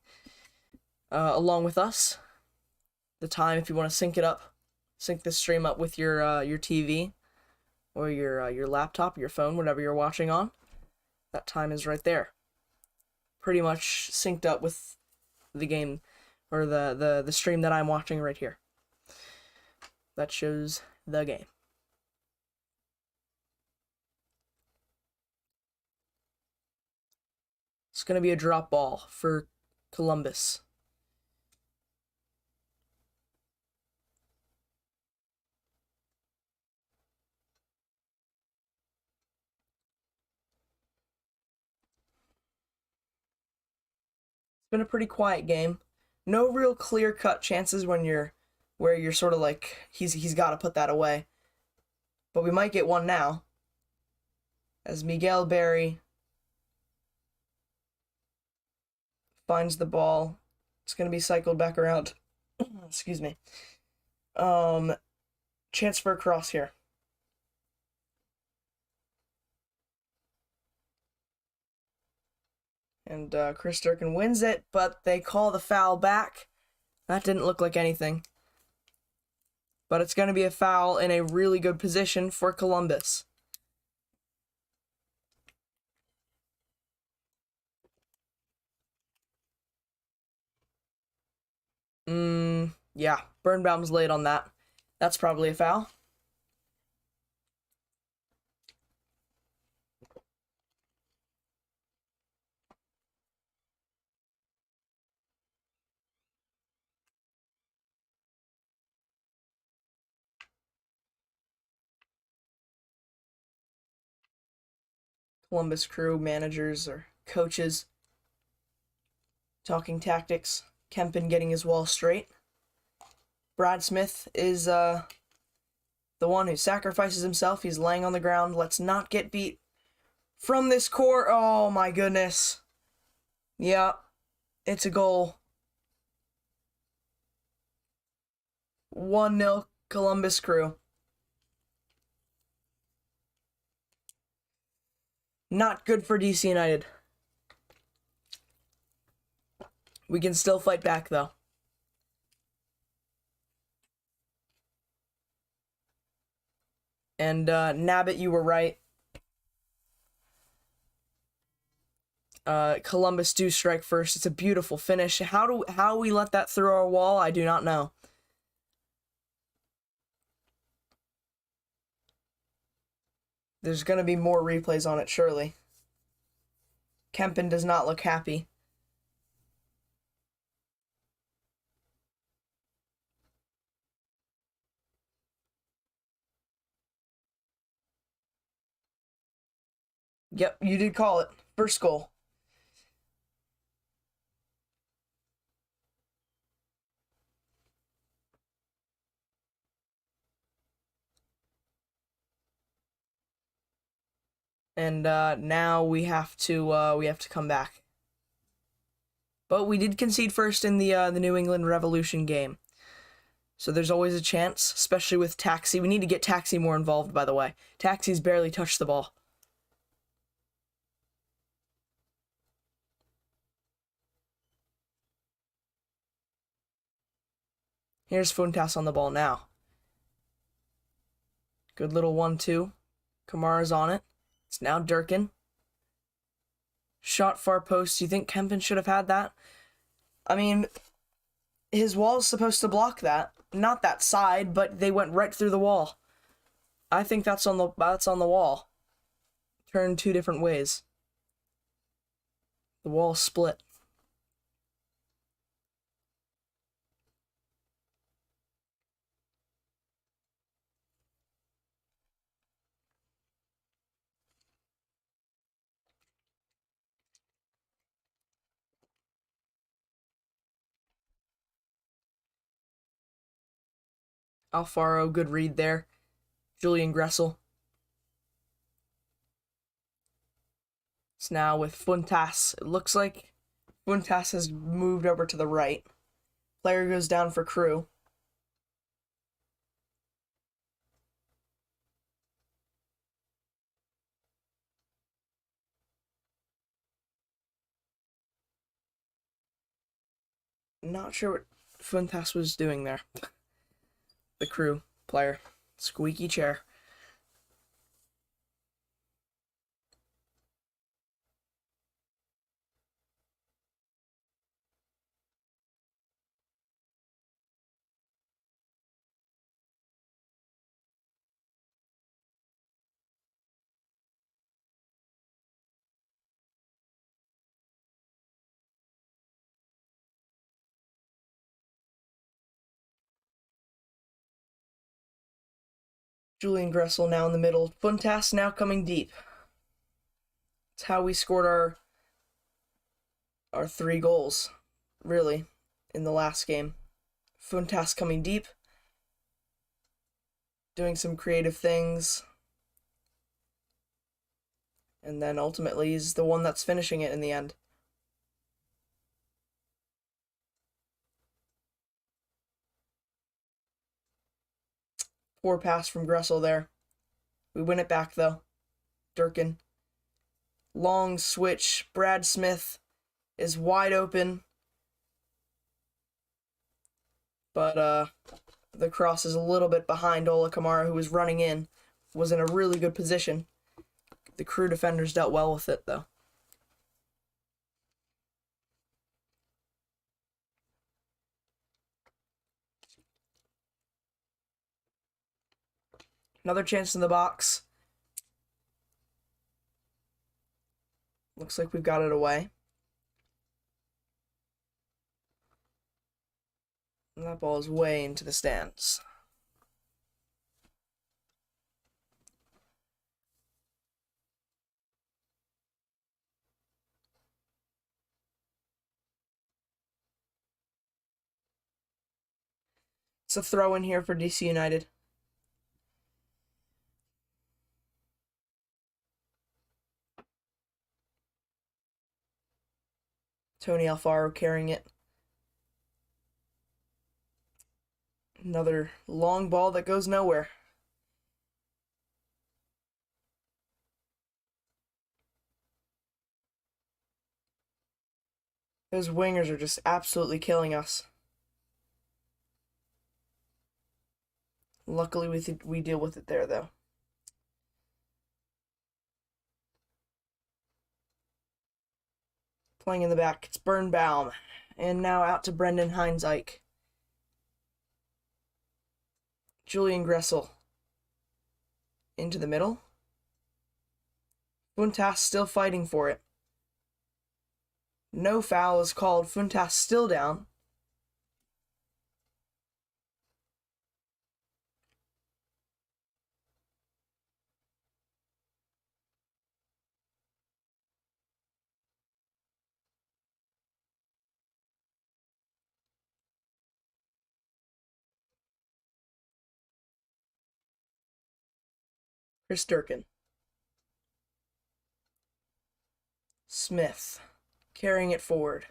Speaker 1: along with us, the time, if you want to sync this stream up with your TV or your laptop, your phone, whatever you're watching on, that time is right there. Pretty much synced up with the game or the stream that I'm watching right here. That shows the game. It's going to be a drop ball for Columbus. It's been a pretty quiet game. No real clear-cut chances where you're sort of like, he's got to put that away. But we might get one now, as Miguel Berry finds the ball. It's going to be cycled back around. Excuse me. Chance for a cross here. And Chris Durkin wins it, but they call the foul back. That didn't look like anything. But it's going to be a foul in a really good position for Columbus. Yeah, Birnbaum's late on that. That's probably a foul. Columbus Crew managers or coaches talking tactics. Kempin getting his wall straight. Brad Smith is the one who sacrifices himself. He's laying on the ground. Let's not get beat from this core. Oh my goodness. Yeah, it's a goal. 1-0 Columbus Crew. Not good for DC United. We can still fight back, though. And, Nabbit, you were right. Columbus do strike first. It's a beautiful finish. How we let that through our wall, I do not know. There's going to be more replays on it, surely. Kempin does not look happy. Yep, you did call it. First goal. And now we have to come back. But we did concede first in the New England Revolution game. So there's always a chance, especially with Taxi. We need to get Taxi more involved, by the way. Taxi's barely touched the ball. Here's Funtas on the ball now. Good little 1-2. Kamara's on it. It's now Durkin. Shot far post. You think Kempin should have had that? I mean, his wall's supposed to block that. Not that side, but they went right through the wall. I think that's on the wall. Turned two different ways. The wall split. Alfaro, good read there. Julian Gressel. It's now with Funtas. It looks like Funtas has moved over to the right. Player goes down for Crew. Not sure what Funtas was doing there. The Crew player. Squeaky chair. Julian Gressel now in the middle. Funtas now coming deep. It's how we scored our 3 goals, really, in the last game. Funtas coming deep, doing some creative things, and then ultimately he's the one that's finishing it in the end. Poor pass from Gressel there. We win it back, though. Durkin. Long switch. Brad Smith is wide open. But the cross is a little bit behind Ola Kamara, who was running in. Was in a really good position. The Crew defenders dealt well with it, though. Another chance in the box. Looks like we've got it away. And that ball is way into the stands. It's a throw in here for DC United. Tony Alfaro carrying it. Another long ball that goes nowhere. Those wingers are just absolutely killing us. Luckily, we deal with it there, though. Playing in the back, it's Birnbaum. And now out to Brendan Heinzeich. Julian Gressel. Into the middle. Funtas still fighting for it. No foul is called. Funtas still down. Chris Durkin. Smith. Carrying it forward.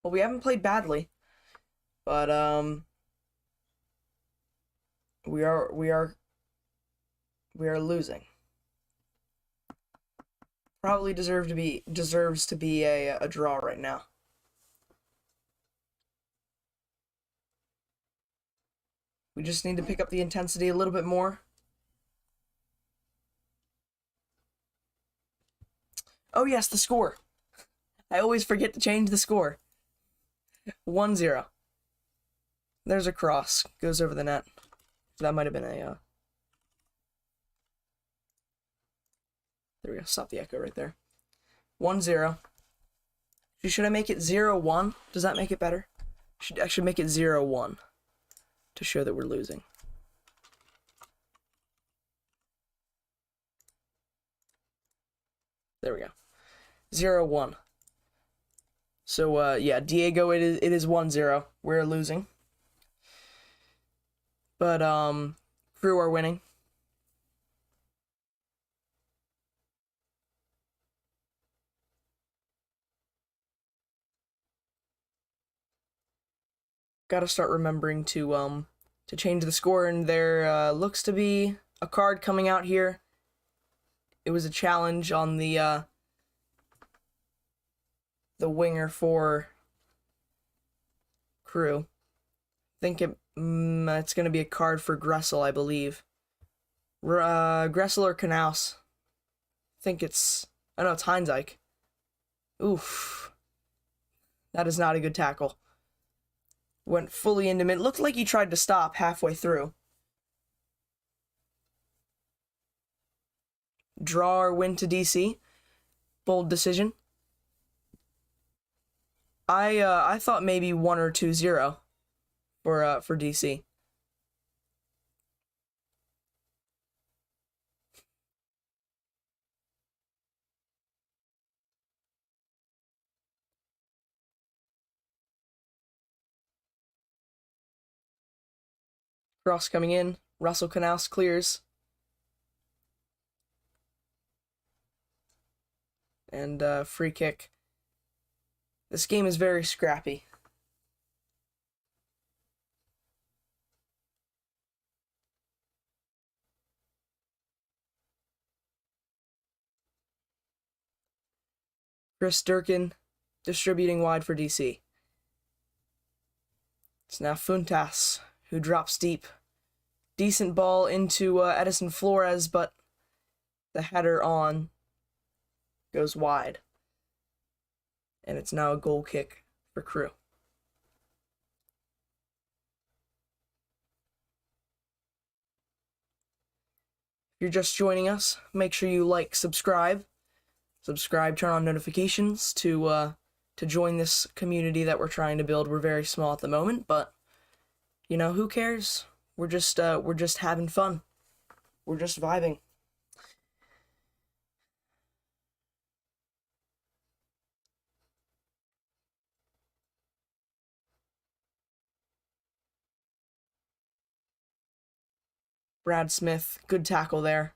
Speaker 1: Well, we haven't played badly, but we are losing. Probably deserves to be a draw right now. We just need to pick up the intensity a little bit more. Oh yes, the score. I always forget to change the score. 1-0. There's a cross. Goes over the net. That might have been a... There we go. Stop the echo right there. 1-0. Should I make it 0-1? Does that make it better? I should make it 0-1 to show that we're losing. There we go. 0-1. So, yeah, Diego, it is 1-0. We're losing. But, Crew are winning. Gotta start remembering to change the score, and there, looks to be a card coming out here. It was a challenge on the winger for Crew. I think it's going to be a card for Gressel, I believe. Gressel or Knaus. I think it's... I know it's Heinzeich. Oof. That is not a good tackle. Went fully into mid. Looked like he tried to stop halfway through. Draw or win to DC. Bold decision. I thought maybe 1 or 2-0 for DC. Cross coming in. Russell Knaus clears. And free kick. This game is very scrappy. Chris Durkin distributing wide for DC. It's now Funtas who drops deep. Decent ball into Edison Flores, but the header on goes wide. And it's now a goal kick for Crew. If you're just joining us, make sure you like, subscribe, turn on notifications to join this community that we're trying to build. We're very small at the moment, but you know, who cares? We're just having fun. We're just vibing. Brad Smith, good tackle there.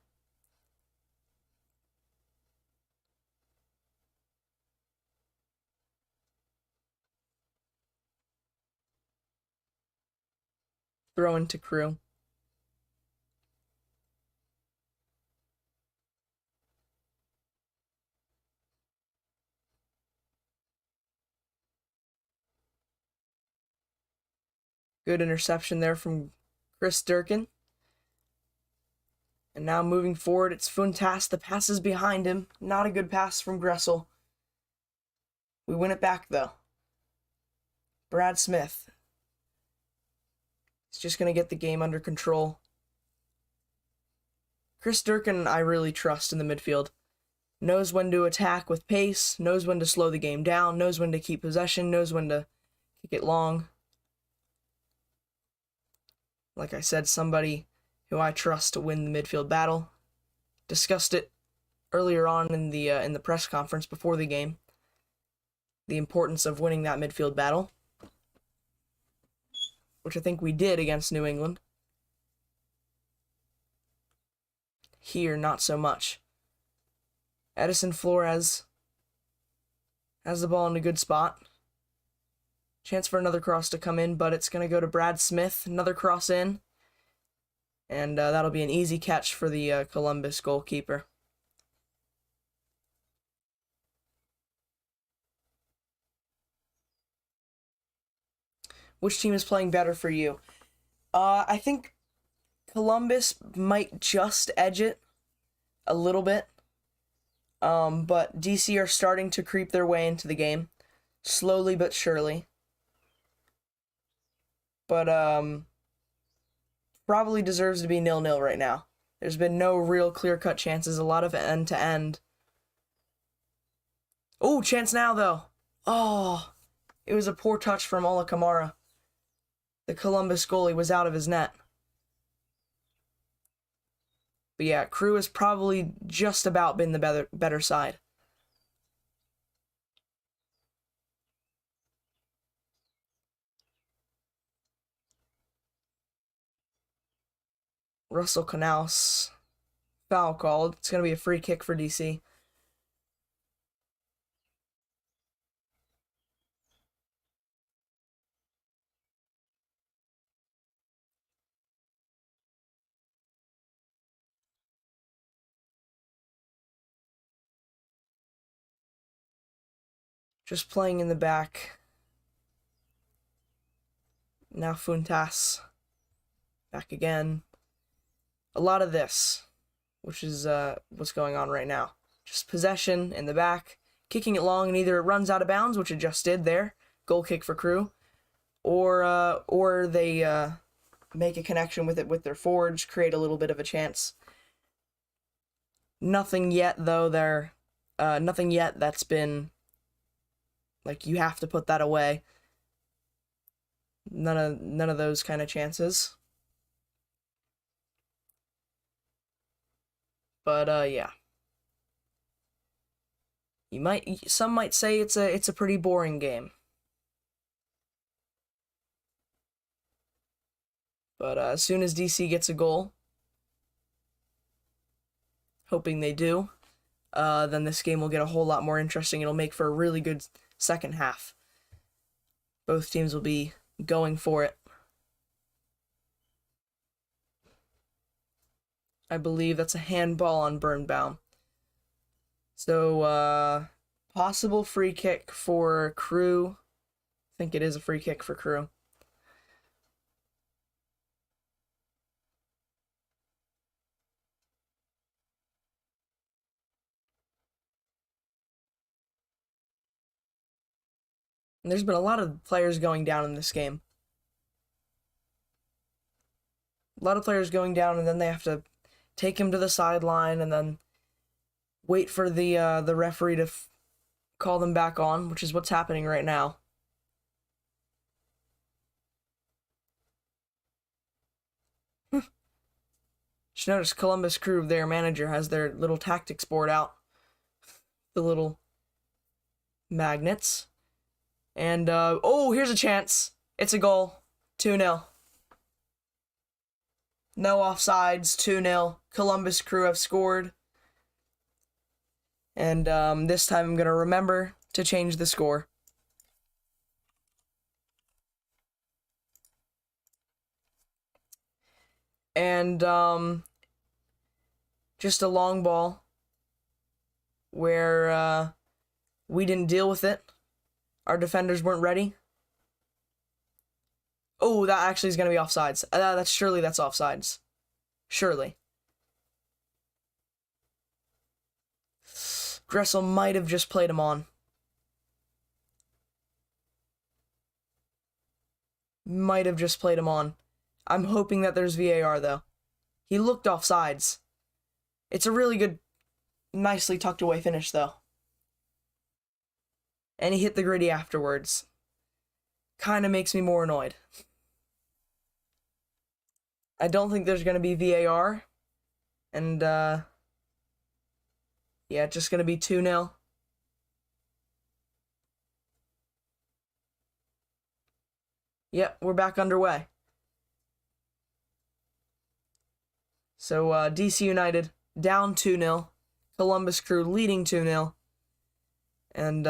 Speaker 1: Throw into Crew. Good interception there from Chris Durkin. And now moving forward, it's Funtas. The pass is behind him. Not a good pass from Gressel. We win it back, though. Brad Smith. He's just going to get the game under control. Chris Durkin, I really trust in the midfield. Knows when to attack with pace, knows when to slow the game down, knows when to keep possession, knows when to kick it long. Like I said, somebody who I trust to win the midfield battle. Discussed it earlier on in the press conference before the game. The importance of winning that midfield battle, which I think we did against New England. Here, not so much. Edison Flores has the ball in a good spot. Chance for another cross to come in, but it's going to go to Brad Smith. Another cross in. And that'll be an easy catch for the Columbus goalkeeper. Which team is playing better for you? I think Columbus might just edge it a little bit. But DC are starting to creep their way into the game. Slowly but surely. But, probably deserves to be 0-0 right now. There's been no real clear-cut chances, a lot of end-to-end. Oh, chance now, though. Oh, it was a poor touch from Ola Kamara. The Columbus goalie was out of his net. But yeah, Crew has probably just about been the better side. Russell Canouse. Foul called. It's going to be a free kick for DC. Just playing in the back. Now Funtas. Back again. A lot of this, which is what's going on right now. Just possession in the back, kicking it long, and either it runs out of bounds, which it just did there, goal kick for Crew, or they make a connection with it with their forwards, create a little bit of a chance. Nothing yet, though. Nothing yet that's been like you have to put that away. None of those kind of chances. But yeah. Some might say it's a pretty boring game. But as soon as DC gets a goal, hoping they do, then this game will get a whole lot more interesting. It'll make for a really good second half. Both teams will be going for it. I believe that's a handball on Birnbaum. So, possible free kick for Crew. I think it is a free kick for Crew. And there's been a lot of players going down in this game. A lot of players going down, and then they have to take him to the sideline, and then wait for the referee to call them back on, which is what's happening right now. Just notice Columbus Crew, their manager, has their little tactics board out. The little magnets. And, oh, here's a chance. It's a goal. 2-0. No offsides. 2-0. Columbus Crew have scored. And, this time I'm going to remember to change the score. And, just a long ball where, we didn't deal with it. Our defenders weren't ready. Oh, that actually is going to be offsides. Surely that's offsides. Surely. Gressel might have just played him on. Might have just played him on. I'm hoping that there's VAR, though. He looked offsides. It's a really good, nicely tucked away finish, though. And he hit the gritty afterwards. Kind of makes me more annoyed. I don't think there's going to be VAR. And, yeah, just going to be 2-0. Yep, we're back underway. So, DC United down 2-0. Columbus Crew leading 2-0. And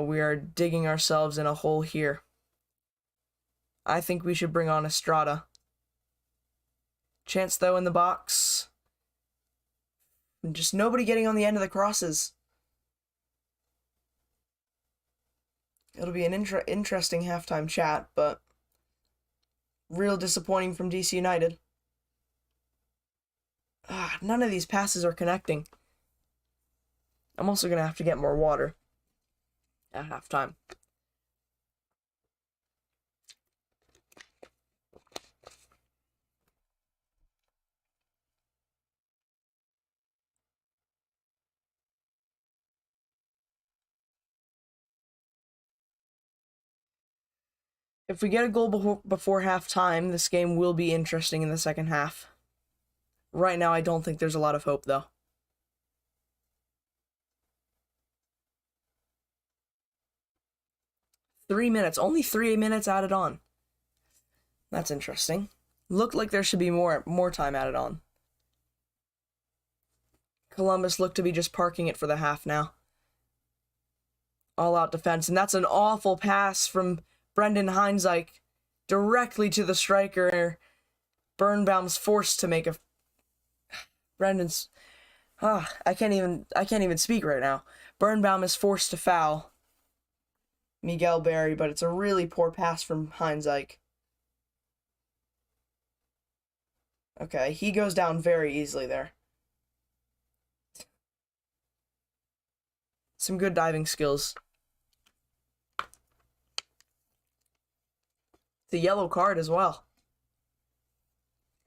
Speaker 1: we are digging ourselves in a hole here. I think we should bring on Estrada. Chance, though, in the box. Just nobody getting on the end of the crosses. It'll be an interesting halftime chat, but real disappointing from DC United. None of these passes are connecting. I'm also going to have to get more water at halftime. If we get a goal before halftime, this game will be interesting in the second half. Right now, I don't think there's a lot of hope, though. Only 3 minutes added on. That's interesting. Looked like there should be more time added on. Columbus look to be just parking it for the half now. All-out defense, and that's an awful pass from Brendan Heinzeich directly to the striker. Birnbaum's forced to make a... Brendan's... I can't even speak right now. Birnbaum is forced to foul Miguel Berry, but it's a really poor pass from Heinzeich. Okay, he goes down very easily there. Some good diving skills. The yellow card as well.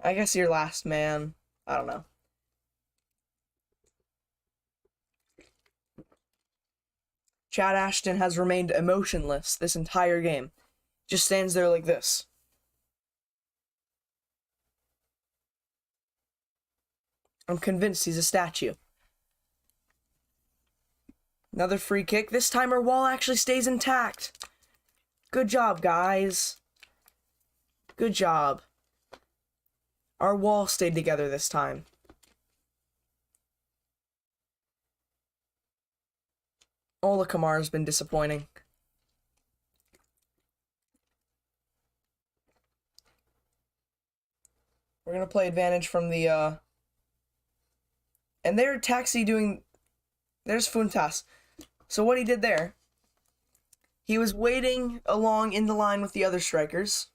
Speaker 1: I guess your last man. I don't know. Chad Ashton has remained emotionless this entire game. Just stands there like this. I'm convinced he's a statue. Another free kick. This time our wall actually stays intact. Good job, guys. Good job. Our wall stayed together this time. Ola Kamar's been disappointing. We're going to play advantage from the... And they're Taxi doing... There's Funtas. So what he did there, he was waiting along in the line with the other strikers.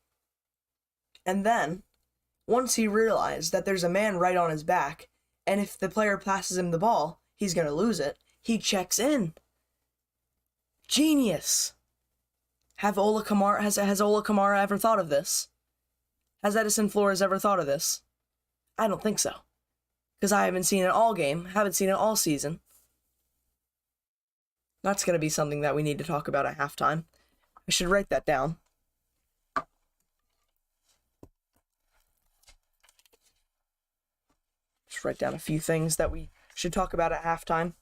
Speaker 1: And then, once he realized that there's a man right on his back, and if the player passes him the ball, he's going to lose it, he checks in. Genius! Has Ola Kamara ever thought of this? Has Edison Flores ever thought of this? I don't think so. Because I haven't seen it all game, haven't seen it all season. That's going to be something that we need to talk about at halftime. I should write that down. Just write down a few things that we should talk about at halftime.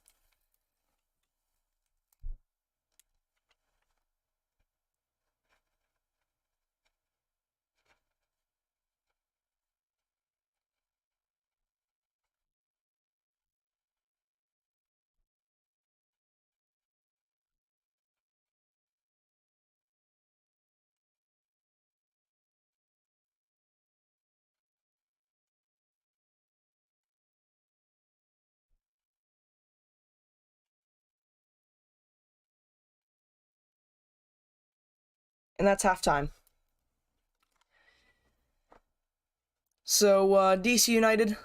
Speaker 1: And that's halftime. So, DC United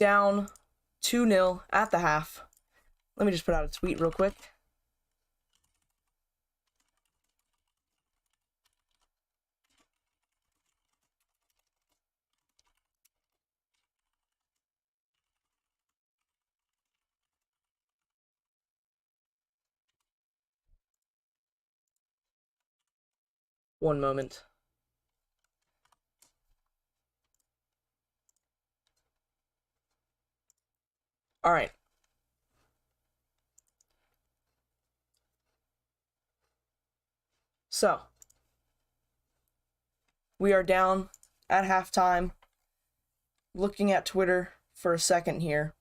Speaker 1: down 2-0 at the half. Let me just put out a tweet real quick. One moment. All right. So, we are down at halftime. Looking at Twitter for a second here.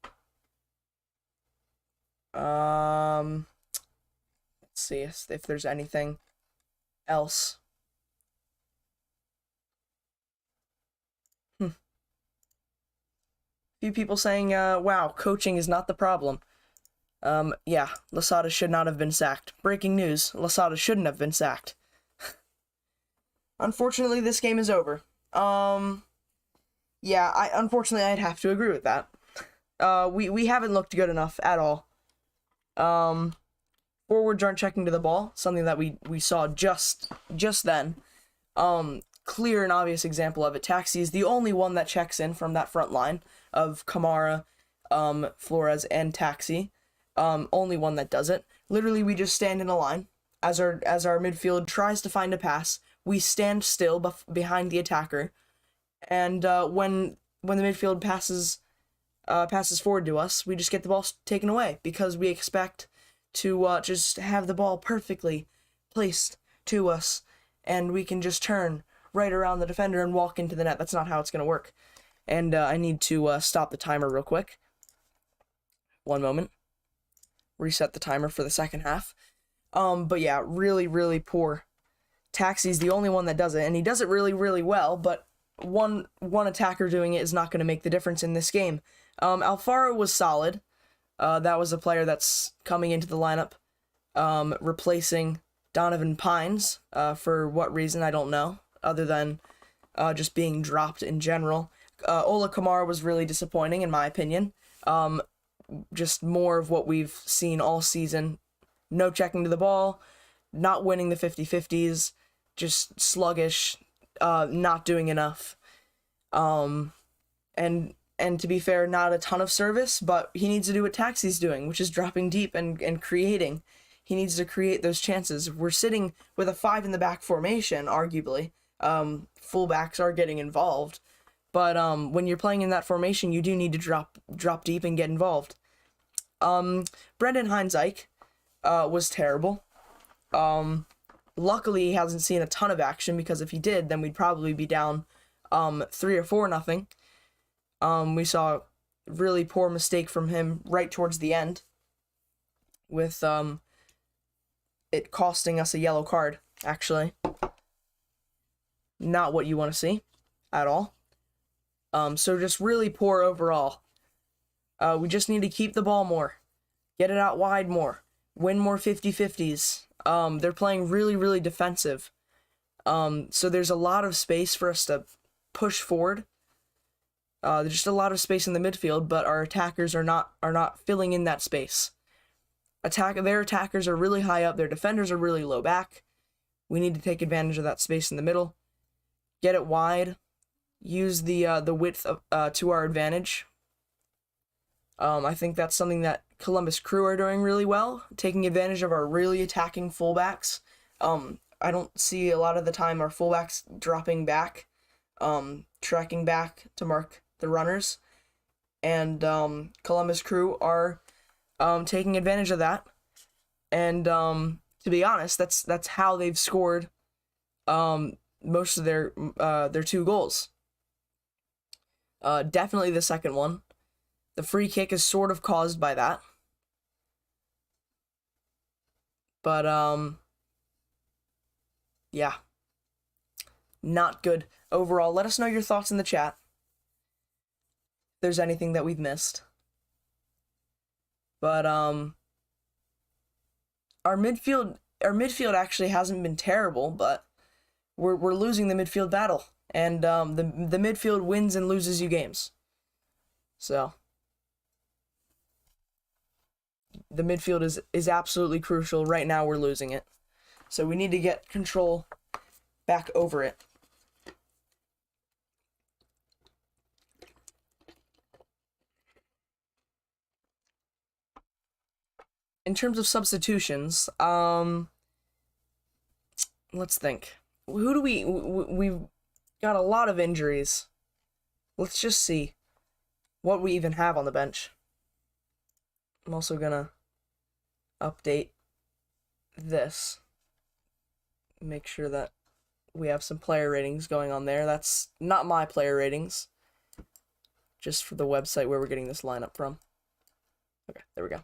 Speaker 1: Let's see if there's anything else. Few people saying, wow, coaching is not the problem. Yeah, Losada should not have been sacked. Breaking news, Losada shouldn't have been sacked. Unfortunately, this game is over. Yeah, unfortunately, I'd have to agree with that. We haven't looked good enough at all. Forwards aren't checking to the ball, something that we saw just then. Clear and obvious example of it. Taxi is the only one that checks in from that front line of Kamara, Flores, and Taxi. Only one that does it. Literally, we just stand in a line as our midfield tries to find a pass. We stand still behind the attacker, and when the midfield passes forward to us, we just get the ball taken away because we expect to just have the ball perfectly placed to us, and we can just turn right around the defender and walk into the net. That's not how it's going to work. And I need to stop the timer real quick. One moment. Reset the timer for the second half. But yeah, really, really poor. Taxi's the only one that does it, and he does it really, really well, but one attacker doing it is not going to make the difference in this game. Alfaro was solid. That was a player that's coming into the lineup, replacing Donovan Pines. For what reason, I don't know, other than just being dropped in general. Ola Kamara was really disappointing, in my opinion. Just more of what we've seen all season. No checking to the ball, not winning the 50-50s, just sluggish, not doing enough. And to be fair, not a ton of service, but he needs to do what Taxi's doing, which is dropping deep and creating. He needs to create those chances. We're sitting with a 5 in the back formation, arguably. Fullbacks are getting involved. But when you're playing in that formation, you do need to drop deep and get involved. Brendan Heinzeich was terrible. Luckily, he hasn't seen a ton of action, because if he did, then we'd probably be down 3 or 4-0. We saw a really poor mistake from him right towards the end, with it costing us a yellow card, actually. Not what you want to see at all. So just really poor overall. We just need to keep the ball more, get it out wide more, win more 50-50s. They're playing really, really defensive. So there's a lot of space for us to push forward. There's just a lot of space in the midfield, but our attackers are not filling in that space. Their attackers are really high up, their defenders are really low back. We need to take advantage of that space in the middle, get it wide, use the width to our advantage. I think that's something that Columbus Crew are doing really well, taking advantage of our really attacking fullbacks. I don't see a lot of the time our fullbacks dropping back, tracking back to mark the runners, and Columbus Crew are taking advantage of that. And to be honest, that's how they've scored most of their 2 goals. Definitely the second one. The free kick is sort of caused by that. But, yeah. Not good. Overall, let us know your thoughts in the chat. If there's anything that we've missed. But, our midfield actually hasn't been terrible, but we're losing the midfield battle. And, the midfield wins and loses you games. So the midfield is absolutely crucial. Right now we're losing it. So we need to get control back over it. In terms of substitutions, let's think. Who do we've got a lot of injuries. Let's just see what we even have on the bench. I'm also gonna update this. Make sure that we have some player ratings going on there. That's not my player ratings. Just for the website where we're getting this lineup from. Okay, there we go.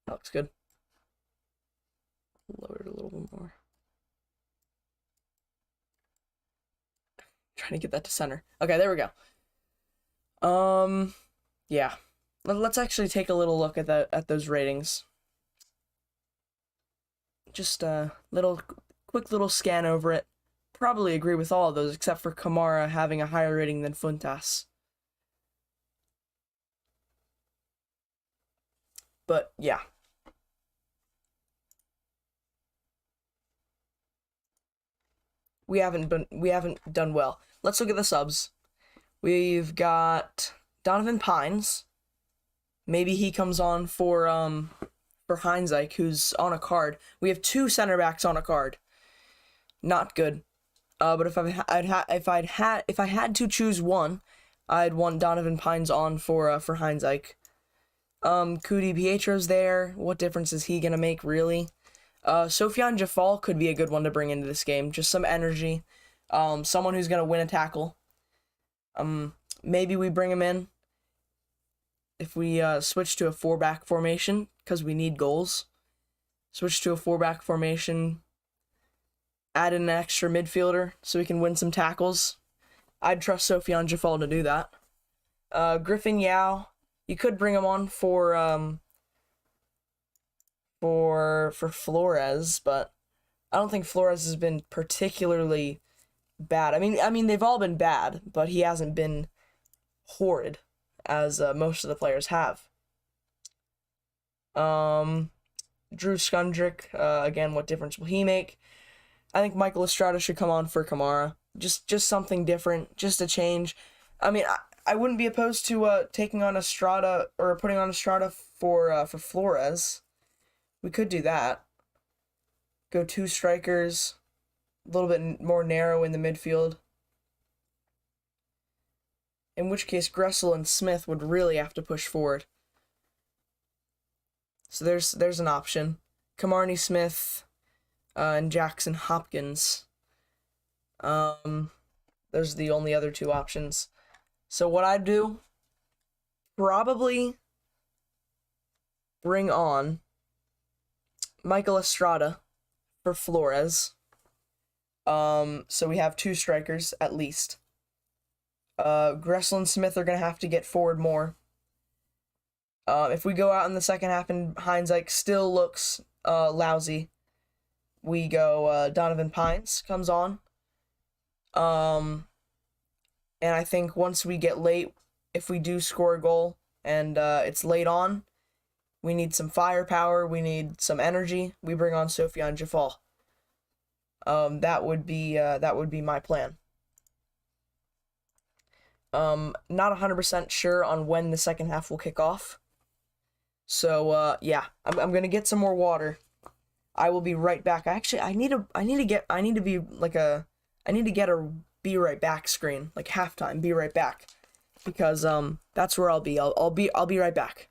Speaker 1: That looks good. Lower it a little bit more. Trying to get that to center. Okay, there we go. Yeah. Let's actually take a little look at those ratings. Just a quick little scan over it. Probably agree with all of those except for Kamara having a higher rating than Funtas. But yeah. We haven't done well. Let's look at the subs. We've got Donovan Pines. Maybe he comes on for Heinzeich, who's on a card. We have 2 center backs on a card. Not good. But if I had to choose one, I'd want Donovan Pines on for Heinzeich. Cudi Pietro's there. What difference is he gonna make, really? Sofiane Jafal could be a good one to bring into this game. Just some energy. Someone who's gonna win a tackle. Maybe we bring him in. if we switch to a 4-back formation, because we need goals, switch to a 4-back formation, add in an extra midfielder so we can win some tackles. I'd trust Sofiane Jafal to do that. Griffin Yao, you could bring him on for Flores, but I don't think Flores has been particularly bad. I mean they've all been bad, but he hasn't been horrid as most of the players have. Drew Skundrick, again, what difference will he make? I think Michael Estrada should come on for Kamara. Just something different, just a change. I mean, I wouldn't be opposed to taking on Estrada or putting on Estrada for Flores. We could do that. Go 2 strikers, a little bit more narrow in the midfield. In which case, Gressel and Smith would really have to push forward. So there's an option. Camarney Smith and Jackson Hopkins. Those are the only other 2 options. So what I'd do, probably bring on Michael Estrada for Flores. So we have 2 strikers at least. Gressel and Smith are going to have to get forward more. If we go out in the second half and Heinzike still looks lousy, we go Donovan Pines comes on. And I think once we get late, if we do score a goal and it's late on, we need some firepower, we need some energy, we bring on Sofiane Jafal. That would be my plan. Not 100% sure on when the second half will kick off. So yeah, I'm gonna get some more water. I will be right back. Actually, I need to get a be right back screen, like halftime, be right back, because that's where I'll be. I'll be right back.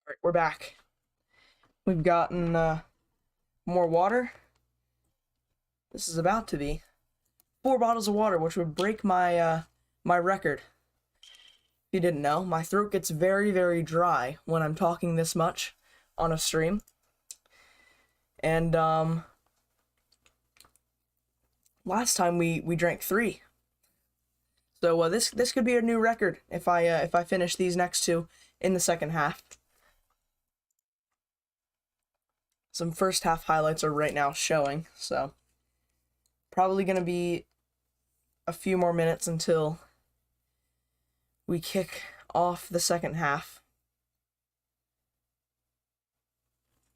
Speaker 1: All right, we're back. We've gotten more water. This is about to be 4 bottles of water, which would break my my record. If you didn't know, my throat gets very, very dry when I'm talking this much on a stream. And last time we drank 3. So this could be a new record if I finish these next 2 in the second half. Some first half highlights are right now showing, so probably gonna be a few more minutes until we kick off the second half.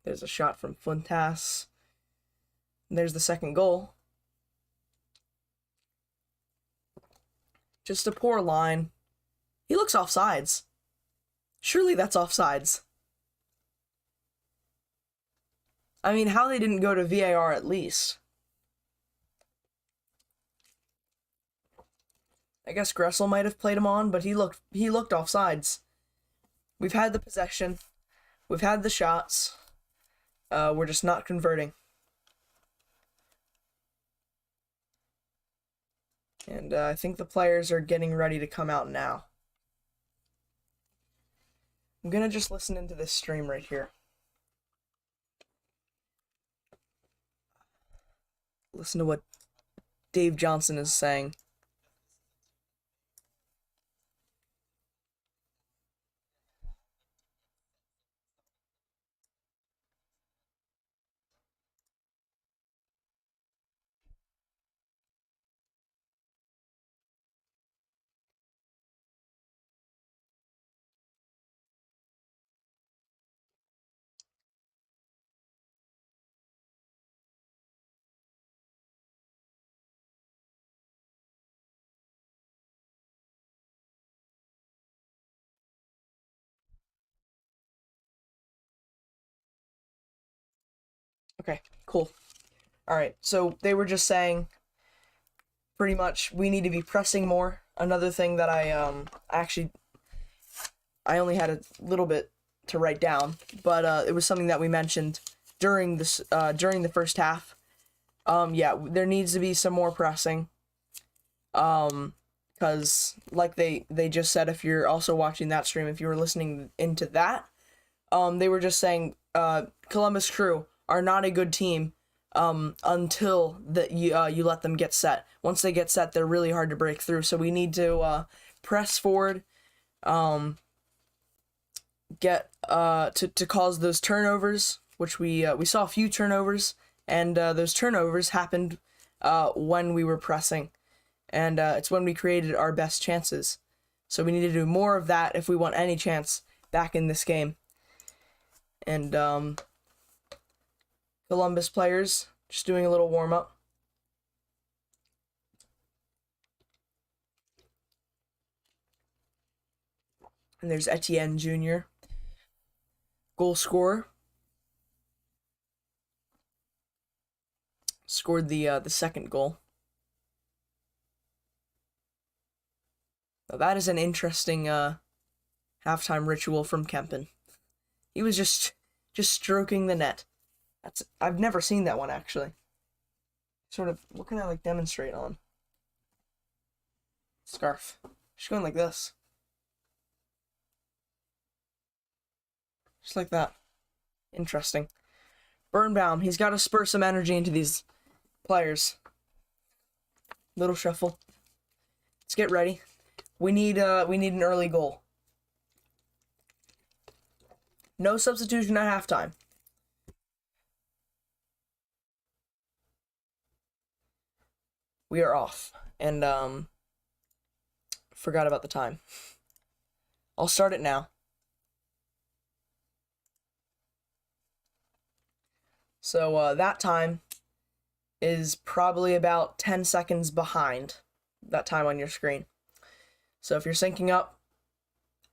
Speaker 1: There's a shot from Funtas. There's the second goal. Just a poor line. He looks offsides. Surely that's offsides. I mean, how they didn't go to VAR at least. I guess Gressel might have played him on, but he looked offsides. We've had the possession. We've had the shots. We're just not converting. And I think the players are getting ready to come out now. I'm gonna just listen into this stream right here. Listen to what Dave Johnson is saying. Okay, cool. Alright, so they were just saying pretty much we need to be pressing more. Another thing that I only had a little bit to write down, but it was something that we mentioned during this during the first half. Yeah, there needs to be some more pressing. Because like they just said, if you're also watching that stream, if you were listening into that, they were just saying Columbus Crew are not a good team until you let them get set. Once they get set, they're really hard to break through. So we need to press forward, get to cause those turnovers, which we saw a few turnovers, and those turnovers happened when we were pressing, and it's when we created our best chances. So we need to do more of that if we want any chance back in this game. And Columbus players just doing a little warm-up. And there's Etienne Jr., goal scorer. Scored the second goal. Now that is an interesting halftime ritual from Kempen. He was just stroking the net. I've never seen that one actually. Sort of, what can I like demonstrate on? Scarf. Just going like this. Just like that. Interesting. Birnbaum, he's got to spur some energy into these players. Little shuffle. Let's get ready. We need an early goal. No substitution at halftime. We are off, and forgot about the time. I'll start it now. So that time is probably about 10 seconds behind that time on your screen. So if you're syncing up,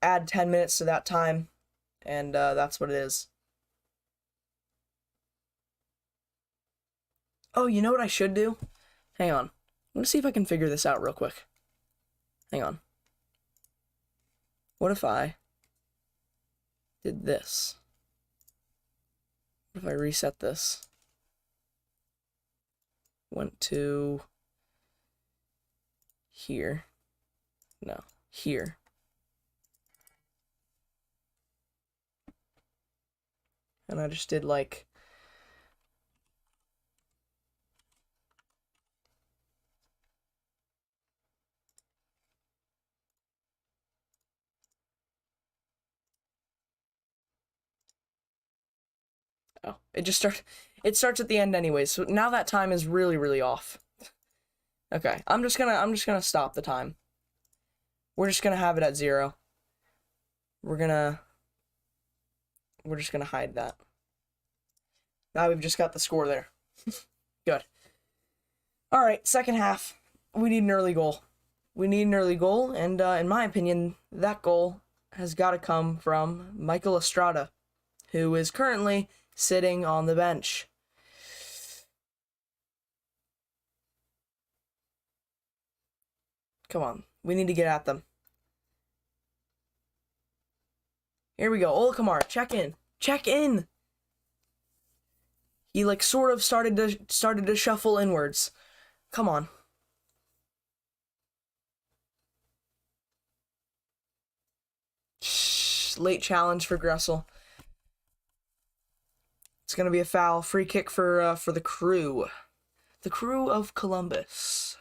Speaker 1: add 10 minutes to that time, and that's what it is. Oh, you know what I should do? Hang on. I'm gonna see if I can figure this out real quick. Hang on. What if I did this? What if I reset this? went to here. No, here. And I just did like oh, it starts at the end anyways. So now that time is really, really off. Okay, I'm just gonna stop the time. We're just gonna have it at 0. We're just gonna hide that. Now we've just got the score there. Good. Alright, second half. We need an early goal. We need an early goal, and in my opinion, that goal has got to come from Michael Estrada, who is currently sitting on the bench. Come on, we need to get at them. Here we go. Ola Kamara, check in. Check in. He like sort of started to shuffle inwards. Come on. Late challenge for Gressel. It's gonna be a foul. Free kick for the Crew. The Crew of Columbus.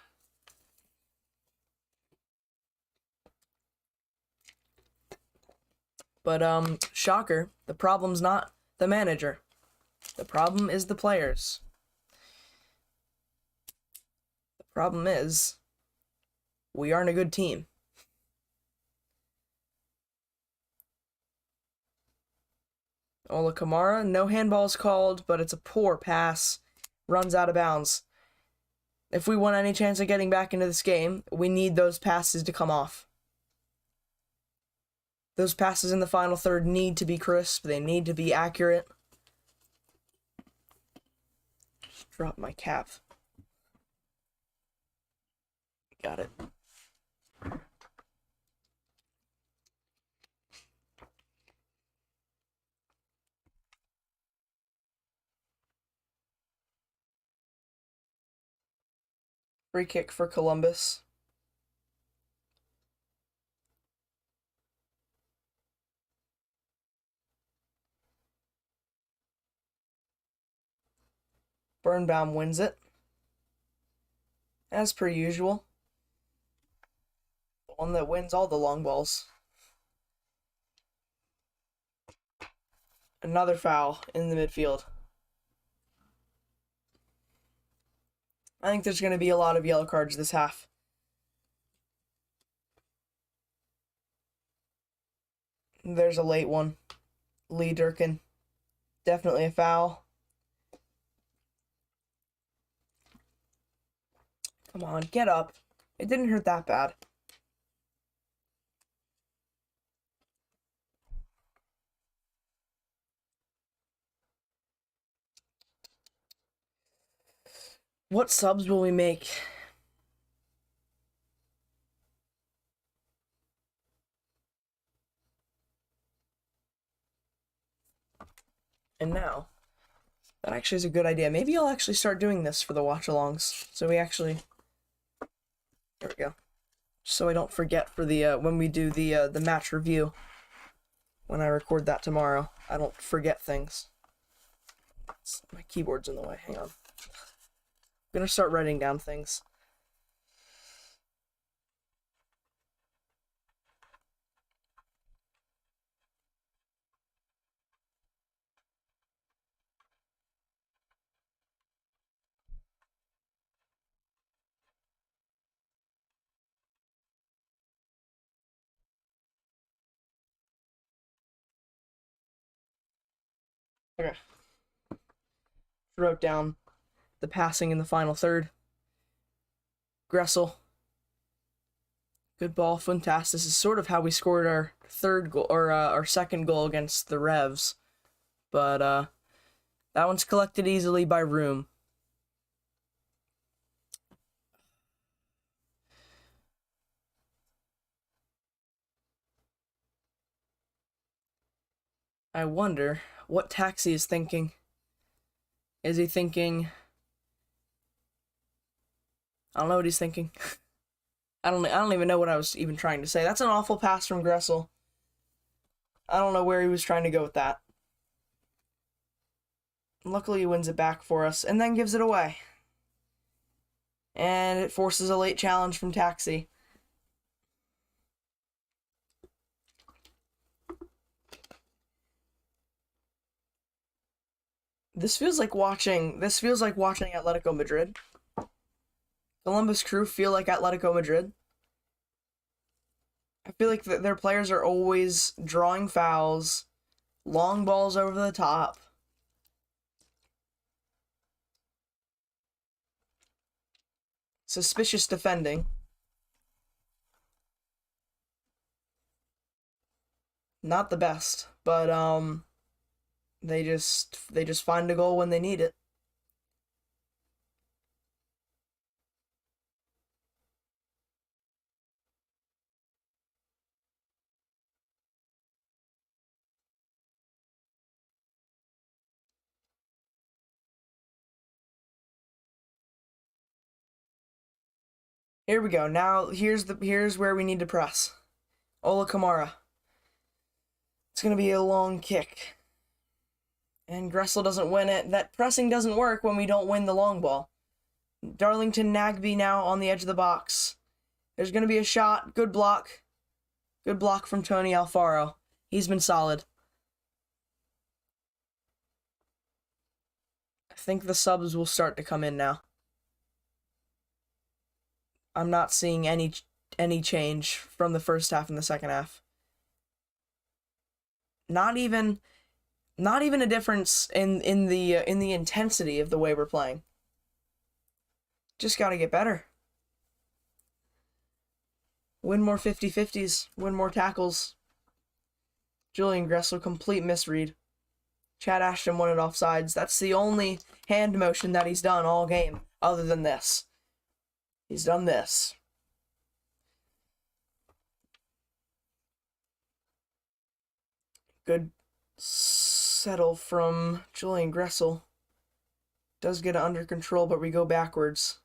Speaker 1: But shocker, the problem's not the manager. The problem is the players. The problem is we aren't a good team. Ola Kamara, no handballs called, but it's a poor pass. Runs out of bounds. If we want any chance of getting back into this game, we need those passes to come off. Those passes in the final third need to be crisp. They need to be accurate. Just drop my cap. Got it. Free kick for Columbus. Birnbaum wins it. As per usual. The one that wins all the long balls. Another foul in the midfield. I think there's going to be a lot of yellow cards this half. There's a late one. Lee Durkin. Definitely a foul. Come on, get up. It didn't hurt that bad. What subs will we make? And now, that actually is a good idea. Maybe I'll actually start doing this for the watch-alongs. So we actually... There we go. So I don't forget for the, when we do the match review. When I record that tomorrow, I don't forget things. My keyboard's in the way, hang on. I'm gonna start writing down things. Okay. Wrote down the passing in the final third. Gressel. Good ball, Funtas. This is sort of how we scored our third goal, or our second goal against the Revs. But that one's collected easily by Room. I wonder what Taxi is thinking. Is he thinking I don't know what he's thinking. I don't even know what I was even trying to say. That's an awful pass from Gressel. I don't know where he was trying to go with that. Luckily, he wins it back for us, and then gives it away. And it forces a late challenge from Taxi. This feels like watching Atletico Madrid. Columbus Crew feel like Atletico Madrid. I feel like their players are always drawing fouls, long balls over the top. Suspicious defending. Not the best, but they just find a goal when they need it. Here we go. Now here's where we need to press. Ola Kamara. It's gonna be a long kick. And Gressel doesn't win it. That pressing doesn't work when we don't win the long ball. Darlington Nagby now on the edge of the box. There's gonna be a shot. Good block. Good block from Tony Alfaro. He's been solid. I think the subs will start to come in now. I'm not seeing any change from the first half and the second half. Not even a difference in the intensity of the way we're playing. Just got to get better. Win more 50-50s, win more tackles. Julian Gressel, complete misread. Chad Ashton won it offsides. That's the only hand motion that he's done all game, other than this. He's done this. Good settle from Julian Gressel. Does get it under control, but we go backwards.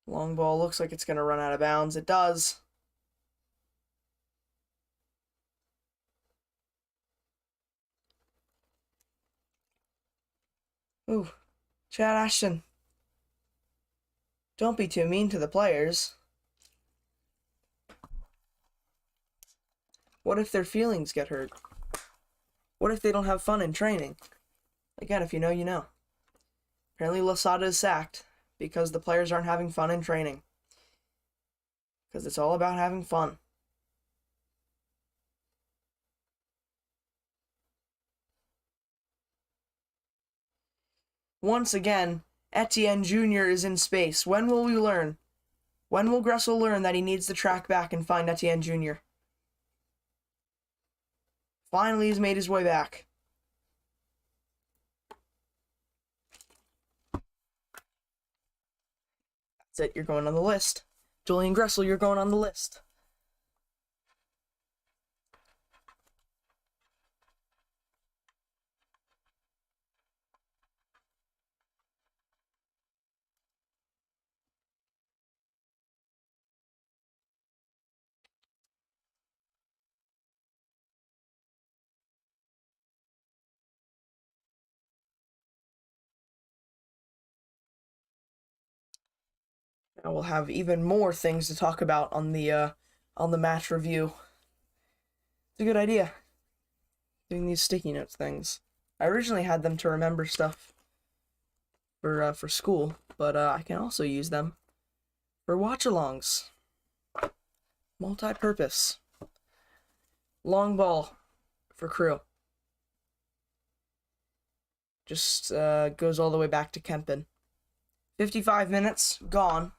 Speaker 1: Long ball looks like it's going to run out of bounds. It does. Ooh, Chad Ashton. Don't be too mean to the players. What if their feelings get hurt? What if they don't have fun in training? Again, if you know, you know. Apparently Losada is sacked because the players aren't having fun in training. Because it's all about having fun. Once again, Etienne Jr. is in space. When will we learn? When will Gressel learn that he needs to track back and find Etienne Jr.? Finally, he's made his way back. That's it, you're going on the list. Julian Gressel, you're going on the list. Now we'll have even more things to talk about on the match review. It's a good idea. Doing these sticky notes things. I originally had them to remember stuff for school, but I can also use them for watch-alongs. Multi-purpose. Long ball for Crew. Just goes all the way back to Kempen. 55 minutes, gone.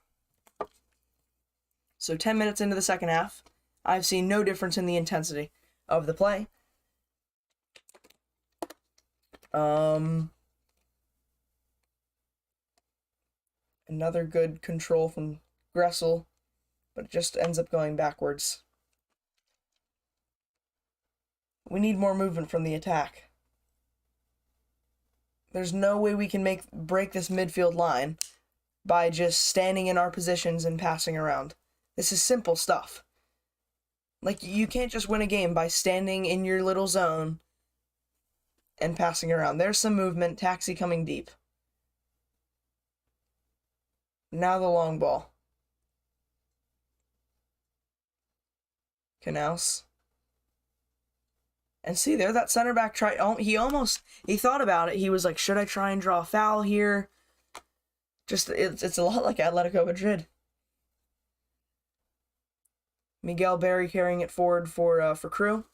Speaker 1: So 10 minutes into the second half, I've seen no difference in the intensity of the play. Another good control from Gressel, but it just ends up going backwards. We need more movement from the attack. There's no way we can break this midfield line by just standing in our positions and passing around. This is simple stuff. Like, you can't just win a game by standing in your little zone and passing around. There's some movement. Taxi coming deep. Now the long ball. Canals. And see there, that center back tried. He thought about it. He was like, should I try and draw a foul here? Just, it's a lot like Atletico Madrid. Miguel Berry carrying it forward for Crew.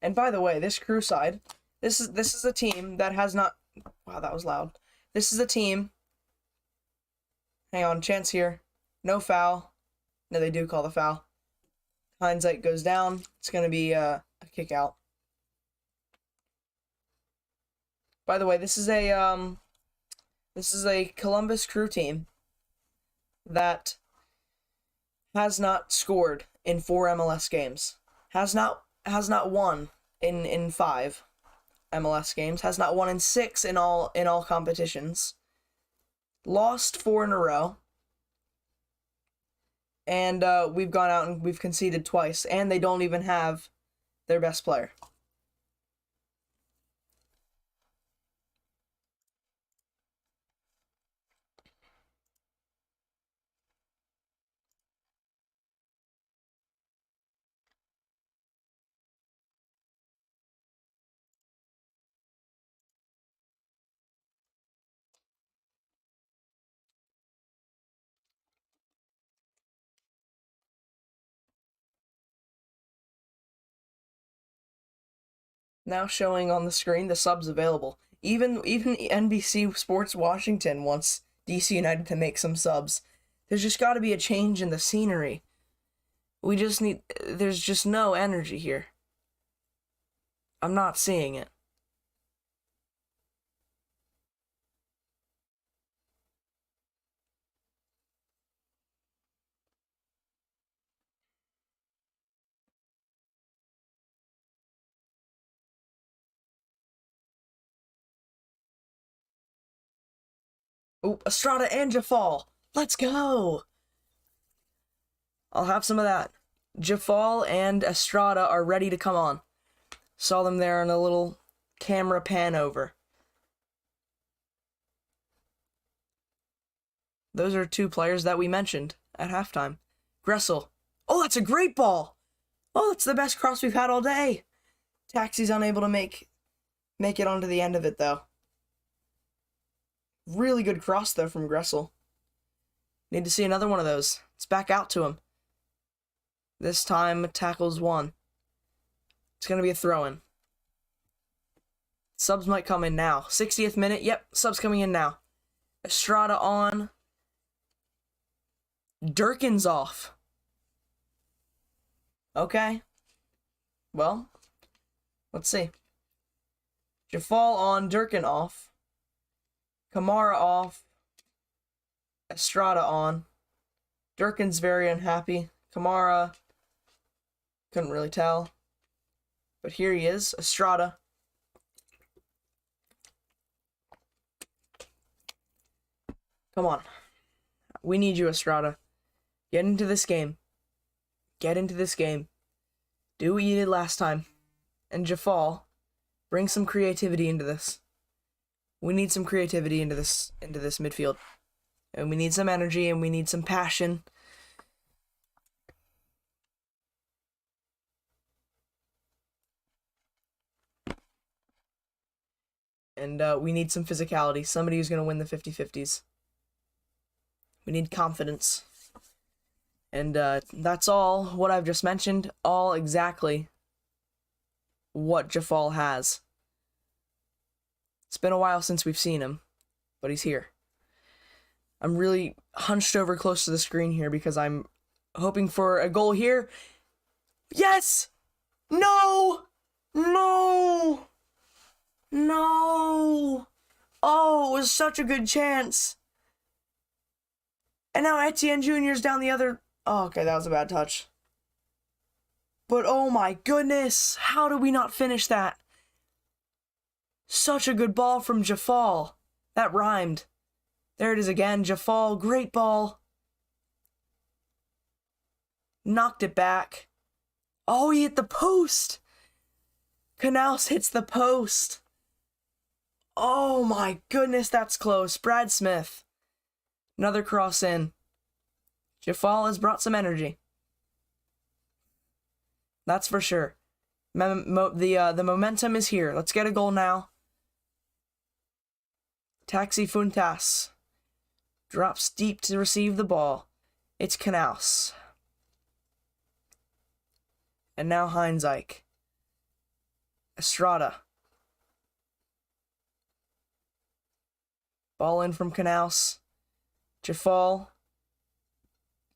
Speaker 1: And by the way, this Crew side, this is a team that has not. Wow, that was loud. This is a team. Hang on, chance here. No foul. No, they do call the foul. Hindsight goes down. It's going to be a kick out. By the way, this is a Columbus Crew team that has not scored in 4 MLS games. Has not won in 5 MLS games. Has not won in 6 in all competitions. Lost 4 in a row. And we've gone out and we've conceded twice, and they don't even have their best player. Now showing on the screen the subs available. Even NBC Sports Washington wants DC United to make some subs. There's just got to be a change in the scenery. There's just no energy here. I'm not seeing it. Oop, Estrada and Jafal. Let's go! I'll have some of that. Jafal and Estrada are ready to come on. Saw them there in a little camera pan over. Those are 2 players that we mentioned at halftime. Gressel. Oh, that's a great ball! Oh, that's the best cross we've had all day. Taxi's unable to make it onto the end of it, though. Really good cross, though, from Gressel. Need to see another one of those. It's back out to him. This time, tackles 1. It's going to be a throw-in. Subs might come in now. 60th minute. Yep, subs coming in now. Estrada on. Durkin's off. Okay. Well, let's see. Jafal on, Durkin off. Kamara off. Estrada on. Durkin's very unhappy. Kamara, couldn't really tell. But here he is, Estrada. Come on. We need you, Estrada. Get into this game. Get into this game. Do what you did last time. And Jafal, bring some creativity into this. We need some creativity into this midfield. And we need some energy and we need some passion. And we need some physicality. Somebody who's going to win the 50-50s. We need confidence. And that's all what I've just mentioned. All exactly what Jafal has. It's been a while since we've seen him, but he's here. I'm really hunched over close to the screen here because I'm hoping for a goal here. Yes! No! No! No! Oh, it was such a good chance. And now Etienne Jr.'s down the other... Oh, okay, that was a bad touch. But oh my goodness, how did we not finish that? Such a good ball from Jafal. That rhymed. There it is again. Jafal, great ball. Knocked it back. Oh, he hit the post. Knaus hits the post. Oh my goodness, that's close. Brad Smith. Another cross in. Jafal has brought some energy. That's for sure. The momentum is here. Let's get a goal now. Taxi Funtas drops deep to receive the ball. It's Knaus. And now Heinzeich. Estrada. Ball in from Knaus. Jafal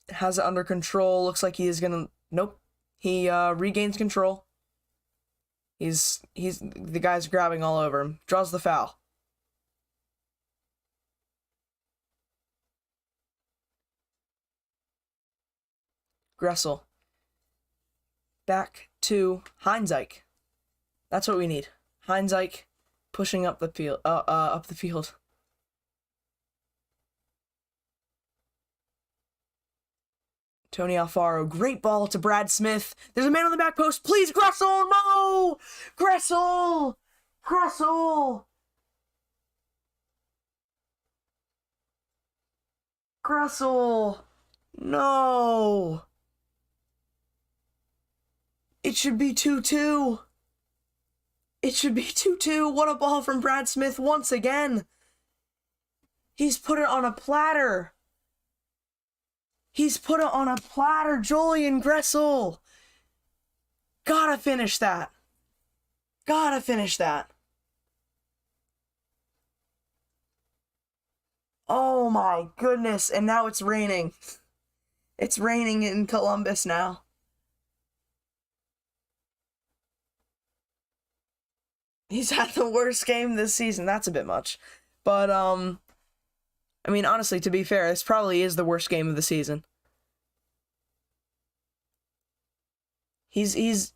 Speaker 1: has it under control. Looks like he is gonna... Nope. He regains control. The guy's grabbing all over him. Draws the foul. Gressel. Back to Heinzeich. That's what we need. Heinzeich pushing up the field. Up the field. Tony Alfaro, great ball to Brad Smith. There's a man on the back post. Please, Gressel! No! Gressel! Gressel! Gressel! No! It should be 2-2. It should be 2-2. What a ball from Brad Smith once again. He's put it on a platter. He's put it on a platter. Julian Gressel. Gotta finish that. Gotta finish that. Oh my goodness. And now it's raining. It's raining in Columbus now. He's had the worst game this season. That's a bit much. But, I mean, honestly, to be fair, this probably is the worst game of the season. He's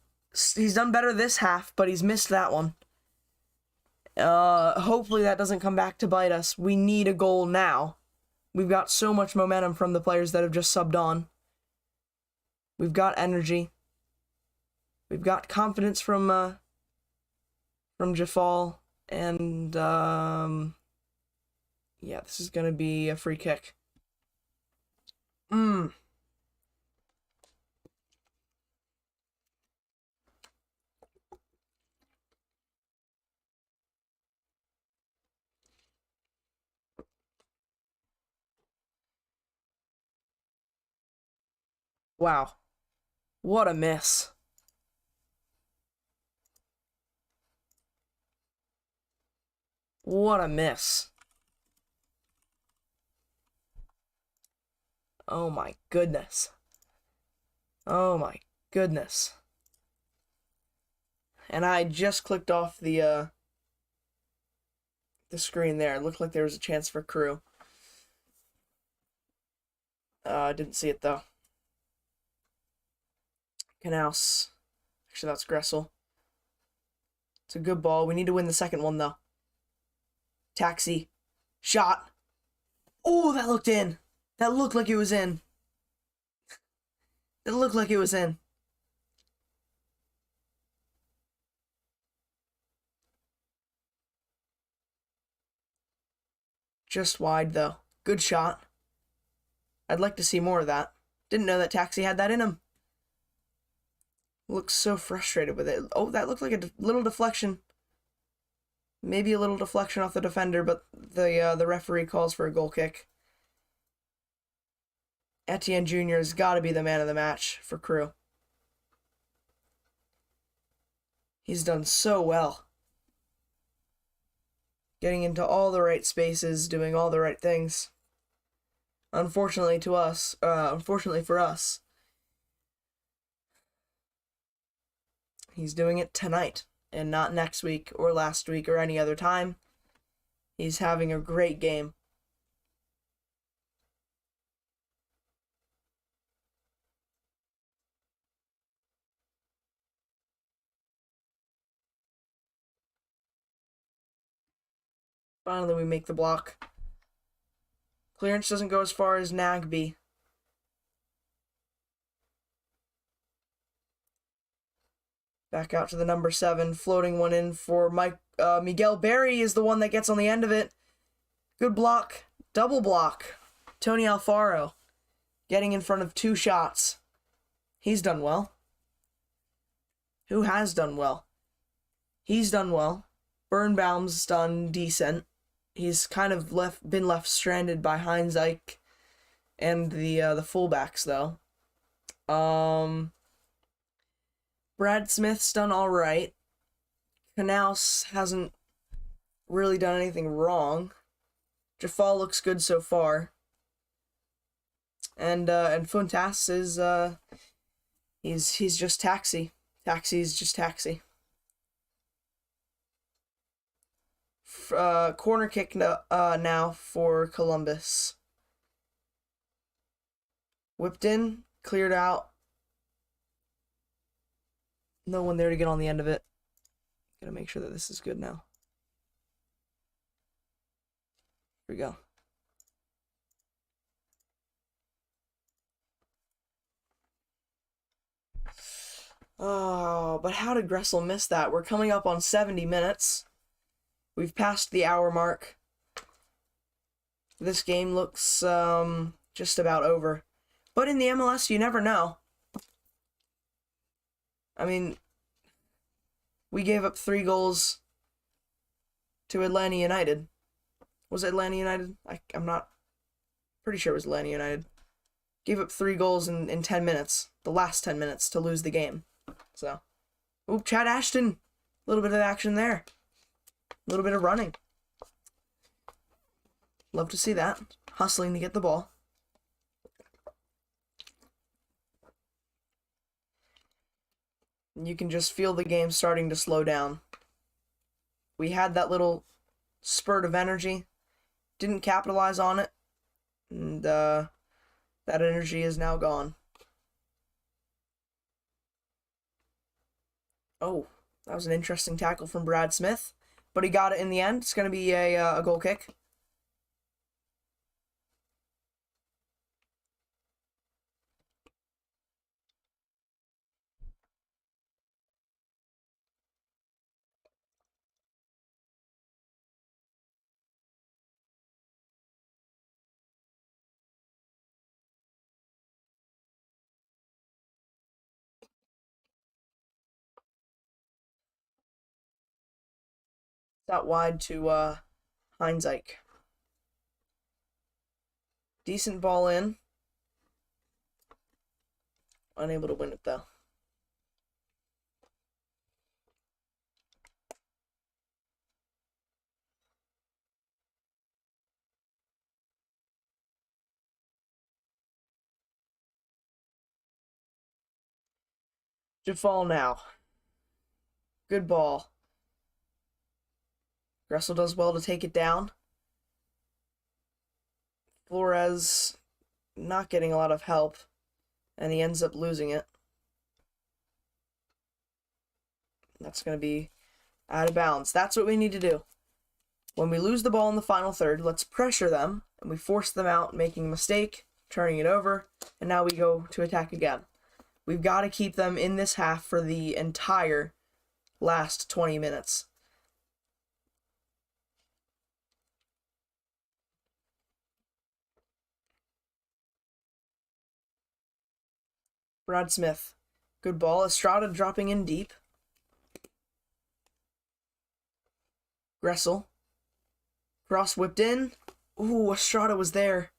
Speaker 1: done better this half, but he's missed that one. Hopefully that doesn't come back to bite us. We need a goal now. We've got so much momentum from the players that have just subbed on. We've got energy. We've got confidence from Jafal, and yeah, this is gonna be a free kick. Wow, what a miss. What a miss. Oh my goodness. Oh my goodness. And I just clicked off the screen there. It looked like there was a chance for Crew. I didn't see it though. Knaus. Actually, that's Gressel. It's a good ball. We need to win the second one though. Taxi. Shot. Oh, that looked in. That looked like it was in. It looked like it was in. Just wide, though. Good shot. I'd like to see more of that. Didn't know that Taxi had that in him. Looks so frustrated with it. Oh, that looked like a little deflection. Maybe a little deflection off the defender, but the referee calls for a goal kick. Etienne Jr. has got to be the man of the match for Crew. He's done so well. Getting into all the right spaces, doing all the right things. Unfortunately for us, he's doing it tonight and not next week or last week or any other time. He's having a great game. Finally, we make the block. Clearance doesn't go as far as Nagby. Back out to the number 7, floating one in for Miguel Berry is the one that gets on the end of it. Good block, double block. Tony Alfaro getting in front of 2 shots. He's done well. Who has done well? He's done well. Birnbaum's done decent. He's kind of been left stranded by Heinzeich and the fullbacks though. Brad Smith's done all right. Knaus hasn't really done anything wrong. Jafal looks good so far. And Funtas is he's just taxi. Taxi's just taxi. Corner kick now for Columbus. Whipped in, cleared out. No one there to get on the end of it. Gotta make sure that this is good now. Here we go. Oh, but how did Gressel miss that? We're coming up on 70 minutes. We've passed the hour mark. This game looks just about over. But in the MLS, you never know. I mean, we gave up 3 goals to Atlanta United. Was it Atlanta United? I'm not pretty sure it was Atlanta United. Gave up 3 goals in 10 minutes. The last 10 minutes to lose the game. So, oop, Chad Ashton. A little bit of action there. A little bit of running. Love to see that. Hustling to get the ball. You can just feel the game starting to slow down. We had that little spurt of energy. Didn't capitalize on it. And that energy is now gone. Oh, that was an interesting tackle from Brad Smith. But he got it in the end. It's going to be a goal kick. Out wide to Heinzeich. Decent ball in. Unable to win it though. Jafal now. Good ball. Gressel does well to take it down. Flores not getting a lot of help, and he ends up losing it. That's going to be out of bounds. That's what we need to do. When we lose the ball in the final third, let's pressure them, and we force them out, making a mistake, turning it over, and now we go to attack again. We've got to keep them in this half for the entire last 20 minutes. Brad Smith. Good ball. Estrada dropping in deep. Gressel. Cross whipped in. Ooh, Estrada was there.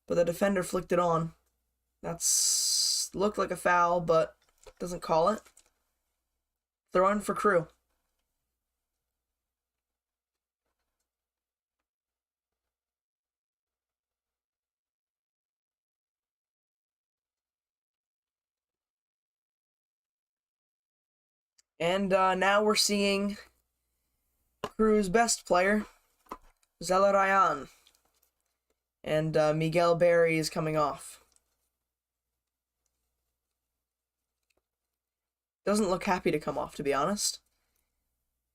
Speaker 1: But the defender flicked it on. That's looked like a foul, but doesn't call it. Throw in for Crew. And now we're seeing Crew's best player, Zelarayan. And Miguel Berry is coming off. Doesn't look happy to come off, to be honest.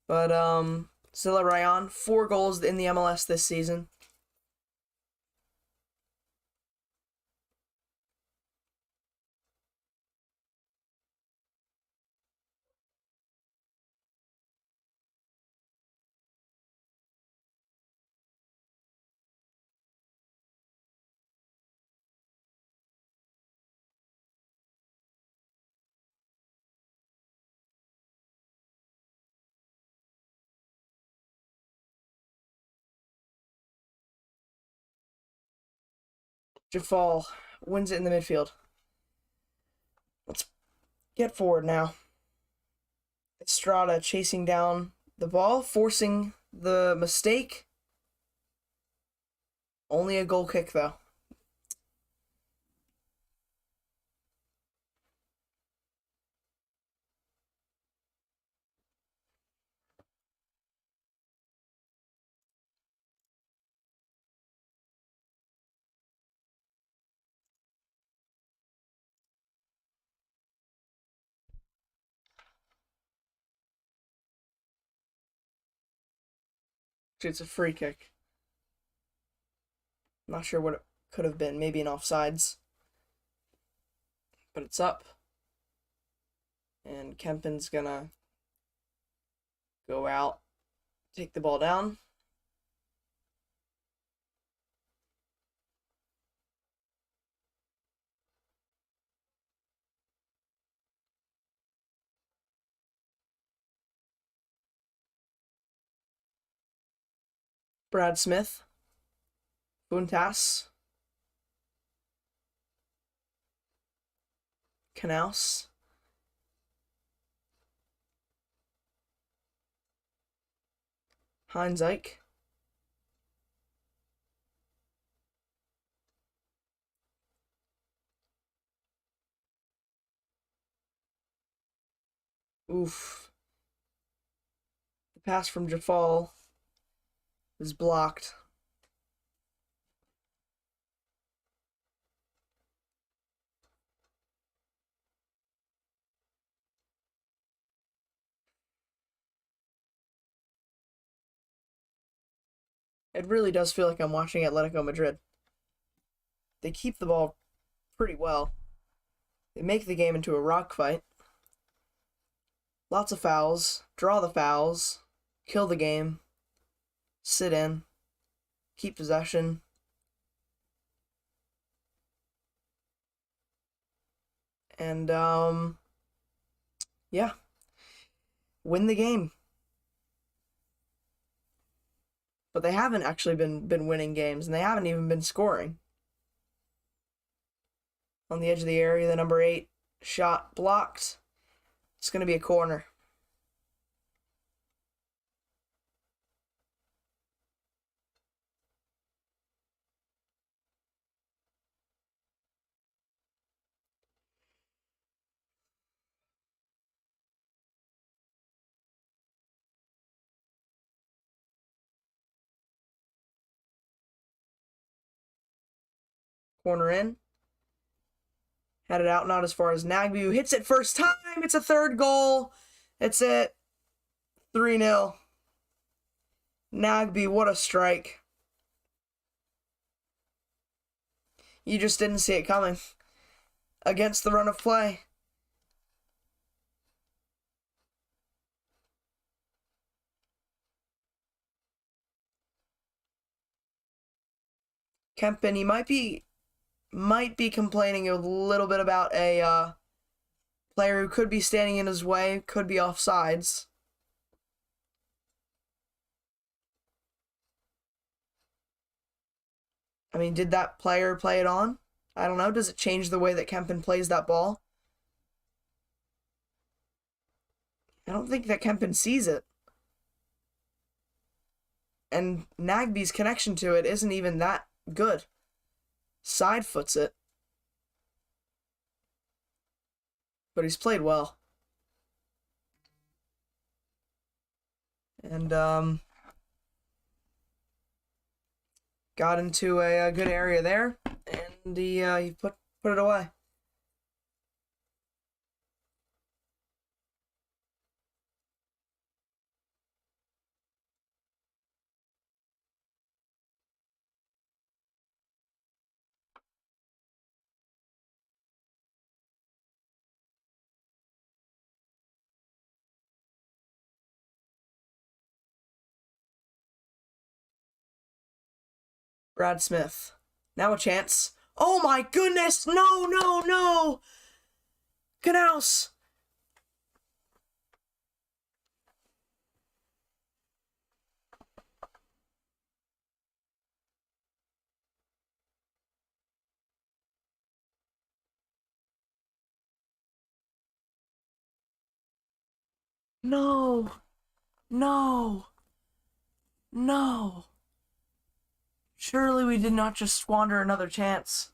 Speaker 1: But Zilla Ryan, 4 goals in the MLS this season. Jafal wins it in the midfield. Let's get forward now. Estrada chasing down the ball, forcing the mistake. Only a goal kick, though. It's a free kick. Not sure what it could have been. Maybe an offsides. But it's up. And Kempen's gonna go out, take the ball down. Brad Smith. Buntas. Knaus. Heinz Ike. Oof. The pass from Jafal is blocked. It really does feel like I'm watching Atletico Madrid. They keep the ball pretty well. They make the game into a rock fight. Lots of fouls, draw the fouls, kill the game, sit in, keep possession. And, yeah. Win the game. But they haven't actually been winning games, and they haven't even been scoring. On the edge of the area, the number 8 shot blocked. It's going to be a corner. Corner in. Had it out, not as far as Nagby, who hits it first time. It's a third goal. It's it. 3-0. Nagby, what a strike. You just didn't see it coming. Against the run of play. Kempen, he might be complaining a little bit about a player who could be standing in his way, could be offsides. I mean, did that player play it on? I don't know. Does it change the way that Kempen plays that ball? I don't think that Kempen sees it. And Nagby's connection to it isn't even that good. Side foots it. But he's played well. And, got into a good area there, and he put it away. Brad Smith. Now a chance. Oh my goodness! No, no, no! Knaus! No! No! No! Surely we did not just squander another chance.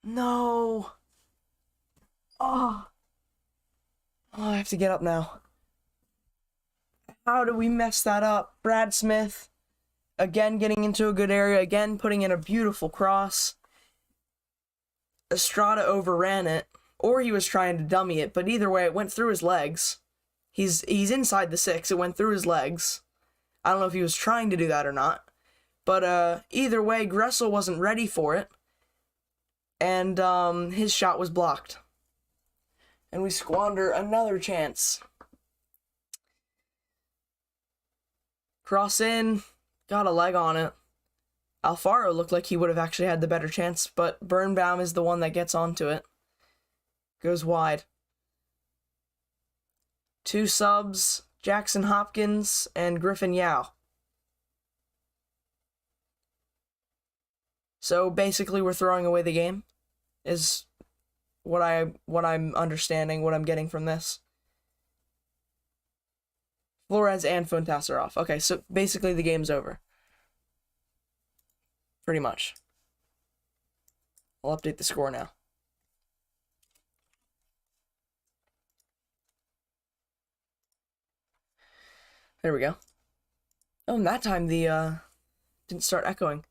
Speaker 1: No! Oh! Oh, I have to get up now. How did we mess that up? Brad Smith, again getting into a good area, again putting in a beautiful cross. Estrada overran it, or he was trying to dummy it, but either way, it went through his legs. He's inside the 6, it went through his legs. I don't know if he was trying to do that or not, but either way, Gressel wasn't ready for it, and his shot was blocked. And we squander another chance. Cross in, got a leg on it. Alfaro looked like he would have actually had the better chance, but Birnbaum is the one that gets onto it. Goes wide. 2 subs, Jackson Hopkins and Griffin Yao. So basically we're throwing away the game, is what I'm understanding, what I'm getting from this. Flores and Fontas are off. Okay, so basically the game's over. Pretty much. I'll update the score now. There we go. Oh, and that time the didn't start echoing.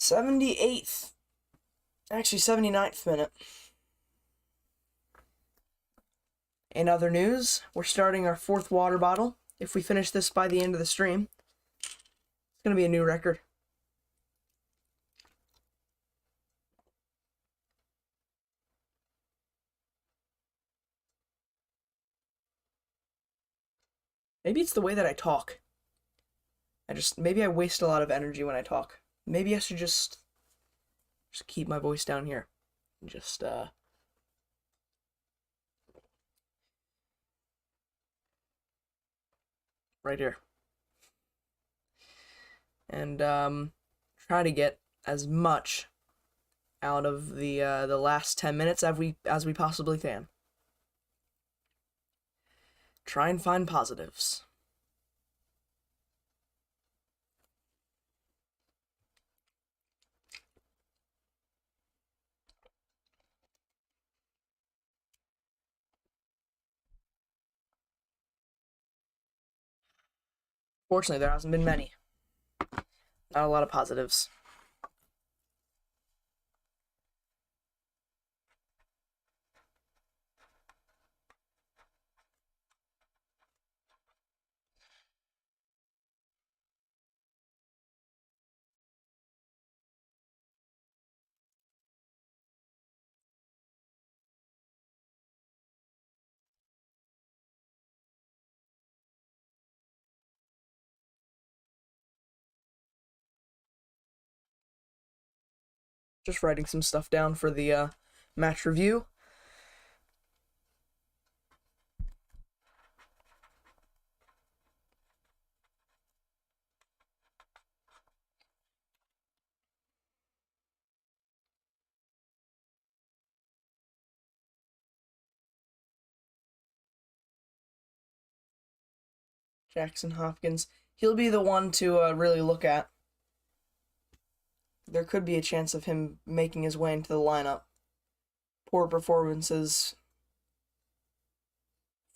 Speaker 1: '78th, actually 79th minute. In other news, we're starting our 4th water bottle. If we finish this by the end of the stream, it's gonna be a new record. Maybe it's the way that I talk. Maybe I waste a lot of energy when I talk. Maybe I should just keep my voice down here. Just, right here. And, try to get as much out of the last 10 minutes as we possibly can. Try and find positives. Fortunately, there hasn't been many. Not a lot of positives. Just writing some stuff down for the match review. Jackson Hopkins. He'll be the one to really look at. There could be a chance of him making his way into the lineup. Poor performances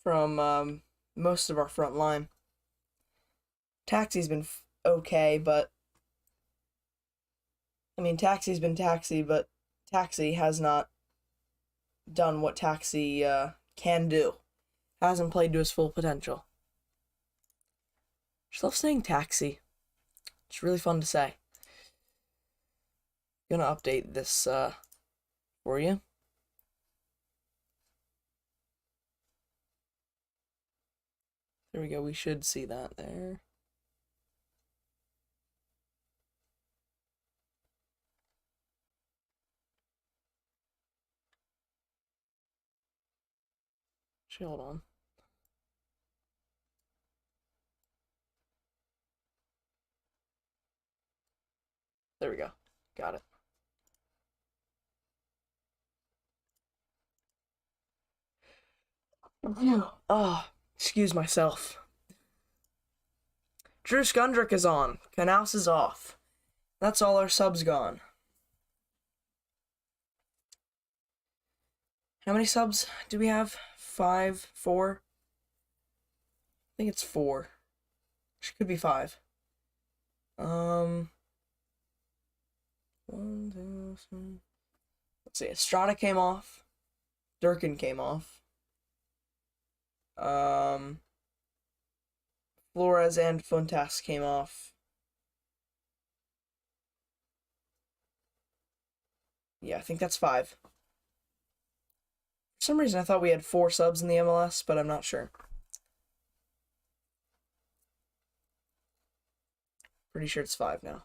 Speaker 1: from most of our front line. Taxi's been okay, but I mean, Taxi's been Taxi, but Taxi has not done what Taxi can do. Hasn't played to his full potential. Just love saying Taxi. It's really fun to say. Gonna update this for you. There we go. We should see that there. Hold on. There we go. Got it. Oh, excuse myself. Drew Skundrick is on. Knaus is off. That's all our subs gone. How many subs do we have? 5? 4? I think it's 4. It could be 5. 1, 2, 3. Let's see. Estrada came off. Durkin came off. Flores and Fontas came off. Yeah, I think that's 5. For some reason, I thought we had 4 subs in the MLS, but I'm not sure. Pretty sure it's 5 now.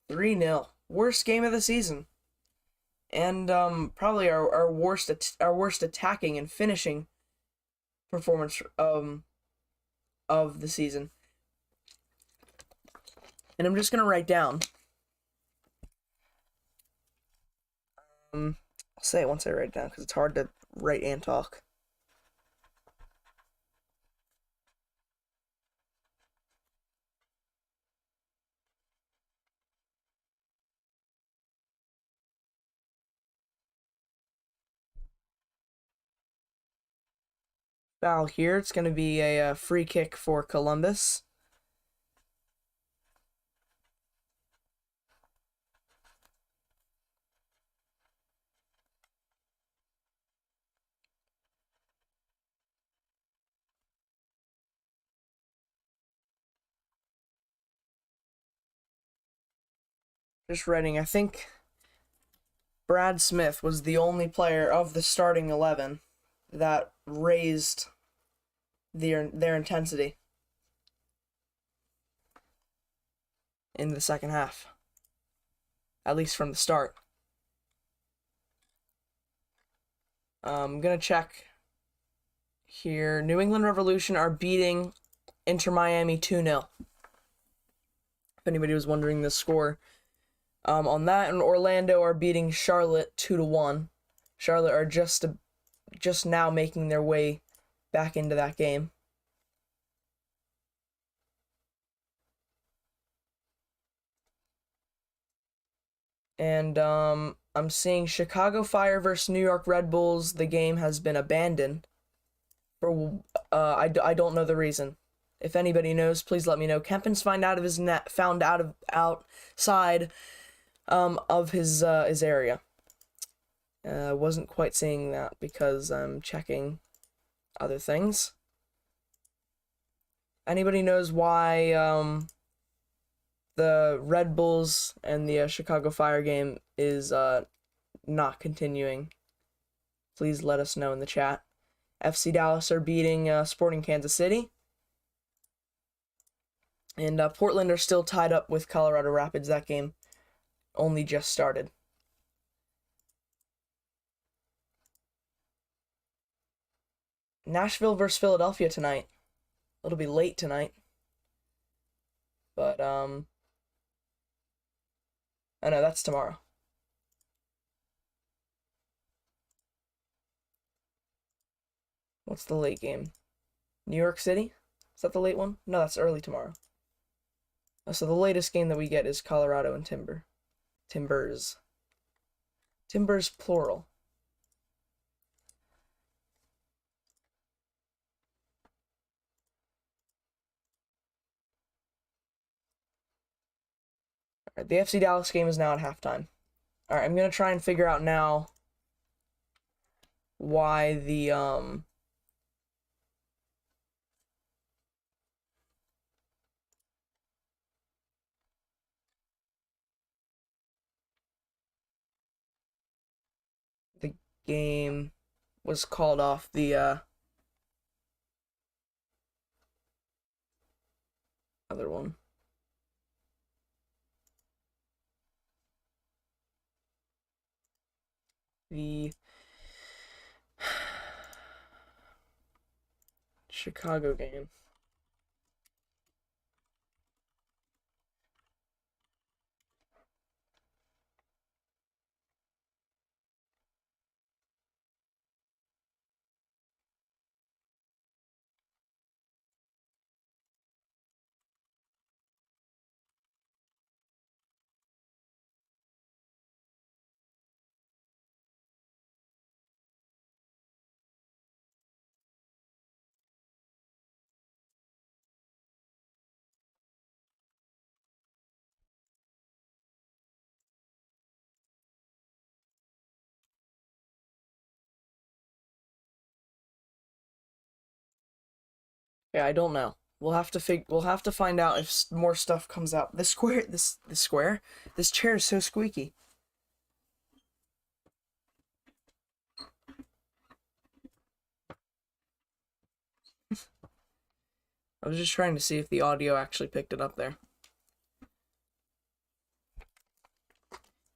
Speaker 1: $3-0. Worst game of the season. And probably our worst attacking and finishing performance of the season. And I'm just gonna write down. I'll say it once I write it down because it's hard to write and talk. Foul here. It's going to be a free kick for Columbus. Just writing, I think Brad Smith was the only player of the starting 11 that raised their intensity in the second half, at least from the start. I'm gonna check here. New England Revolution are beating Inter Miami 2-0. If anybody was wondering the score on that, and Orlando are beating Charlotte 2-1. Charlotte are just now making their way back into that game. And I'm seeing Chicago Fire versus New York Red Bulls. The game has been abandoned. For I don't know the reason. If anybody knows, please let me know. Kempens found out of outside of his area. I wasn't quite seeing that because I'm checking other things. Anybody knows why the Red Bulls and the Chicago Fire game is not continuing? Please let us know in the chat. FC Dallas are beating Sporting Kansas City. And Portland are still tied up with Colorado Rapids. That game only just started. Nashville versus Philadelphia tonight. It'll be late tonight. But, oh no, that's tomorrow. What's the late game? New York City? Is that the late one? No, that's early tomorrow. Oh, so the latest game that we get is Colorado and Timbers. Timbers, plural. Alright, the FC Dallas game is now at halftime. Alright, I'm gonna try and figure out now why the game was called off the other one. The Chicago game. Yeah, I don't know. We'll have to find out if more stuff comes out. This chair is so squeaky. I was just trying to see if the audio actually picked it up there.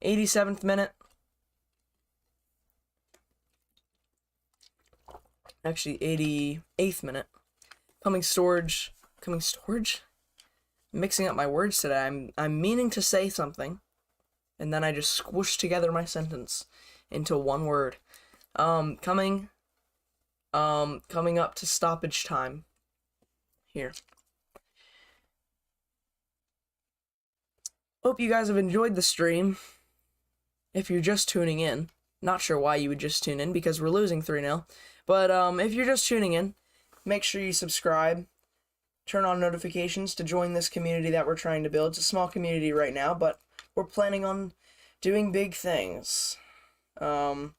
Speaker 1: 87th minute. Actually, 88th minute. Coming storage. Mixing up my words today. I'm meaning to say something, and then I just squished together my sentence into one word. Coming up to stoppage time. Here. Hope you guys have enjoyed the stream. If you're just tuning in, not sure why you would just tune in because we're losing 3-0. But if you're just tuning in, make sure you subscribe, turn on notifications to join this community that we're trying to build. It's a small community right now, but we're planning on doing big things. But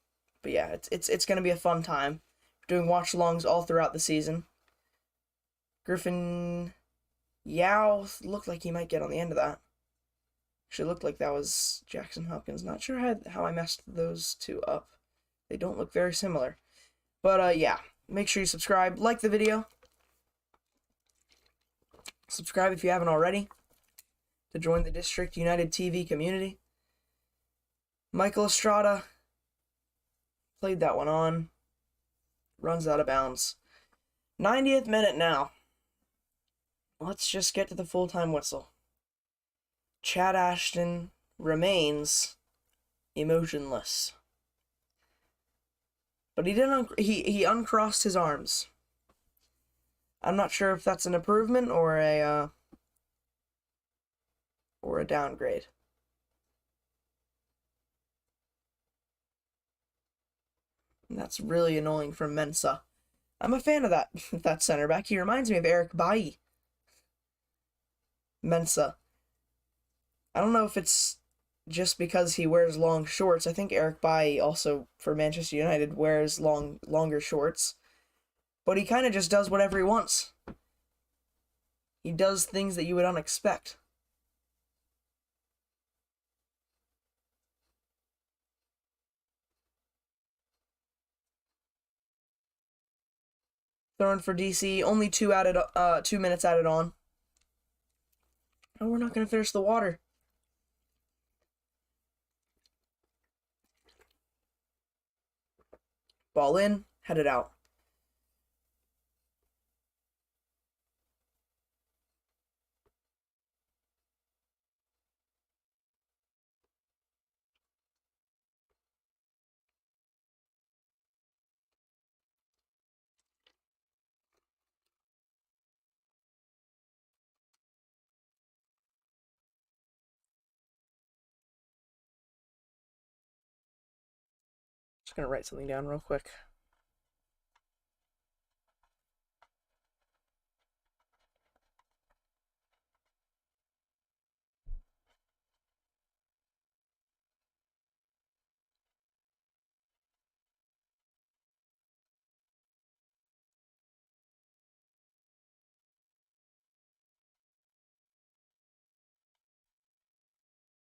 Speaker 1: yeah, it's gonna be a fun time. We're doing watch-alongs all throughout the season. Griffin Yao looked like he might get on the end of that. Actually looked like that was Jackson Hopkins. Not sure how I messed those two up. They don't look very similar. But yeah, make sure you subscribe, like the video. Subscribe if you haven't already to join the District United TV community. Michael Estrada played that one on. Runs out of bounds. 90th minute now. Let's just get to the full-time whistle. Chad Ashton remains emotionless. But he didn't. He uncrossed his arms. I'm not sure if that's an improvement or a downgrade. And that's really annoying from Mensah. I'm a fan of that center back. He reminds me of Eric Bailly. Mensah. I don't know if it's just because he wears long shorts. I think Eric Bailly also for Manchester United wears longer shorts. But he kind of just does whatever he wants. He does things that you would unexpect. Thrown for DC, only 2 minutes added on. Oh, we're not gonna finish the water. Ball in, headed out. Just gonna write something down real quick.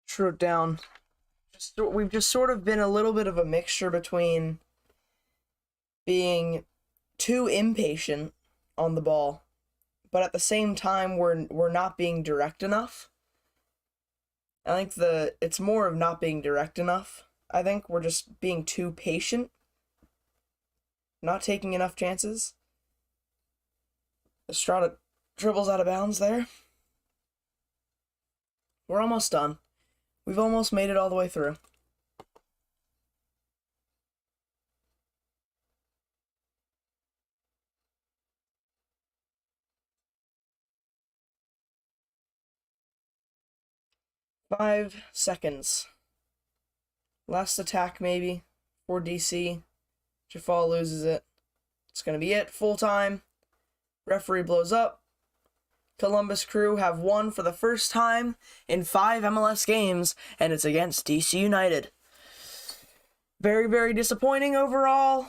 Speaker 1: Just wrote down. We've just sort of been a little bit of a mixture between being too impatient on the ball, but at the same time we're not being direct enough. I think it's more of not being direct enough. I think we're just being too patient, not taking enough chances. Estrada dribbles out of bounds there. We're almost done. We've almost made it all the way through. Five seconds. Last attack, maybe, for DC. Jafal loses it. It's going to be it. Full time. Referee blows up. Columbus Crew have won for the first time in 5 MLS games, and it's against DC United. Very, very disappointing overall.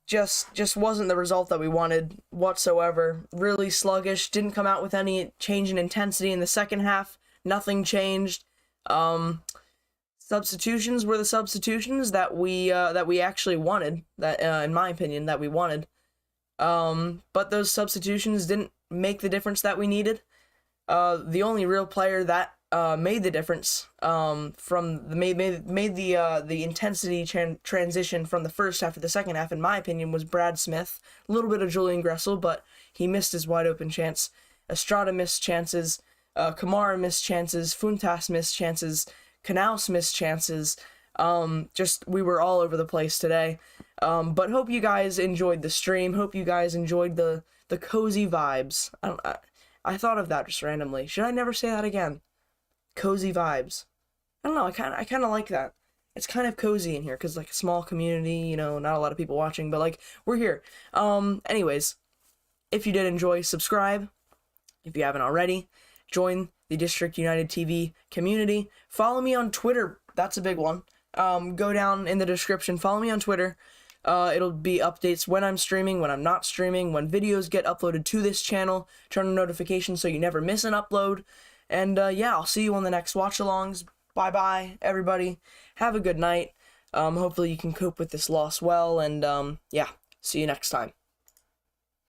Speaker 1: Just wasn't the result that we wanted whatsoever. Really sluggish. Didn't come out with any change in intensity in the second half. Nothing changed. Substitutions were the substitutions that we actually wanted. That, in my opinion, that we wanted. But those substitutions didn't make the difference that we needed. The only real player that made the difference made the intensity transition from the first half to the second half, in my opinion, was Brad Smith. A little bit of Julian Gressel, but he missed his wide open chance. Estrada missed chances. Kamara missed chances. Funtas missed chances. Knaus missed chances. We were all over the place today. But hope you guys enjoyed the stream. Hope you guys enjoyed the cozy vibes. I thought of that just randomly. Should I never say that again? Cozy vibes. I don't know. I kind of like that. It's kind of cozy in here because like a small community, you know, not a lot of people watching, but like we're here. Anyways, if you did enjoy, subscribe. If you haven't already, join the District United TV community. Follow me on Twitter. That's a big one. Go down in the description. Follow me on Twitter. It'll be updates when I'm streaming, when I'm not streaming, when videos get uploaded to this channel. Turn on notifications so you never miss an upload. And yeah, I'll see you on the next watch-alongs. Bye-bye, everybody. Have a good night. Hopefully you can cope with this loss well. And yeah, see you next time.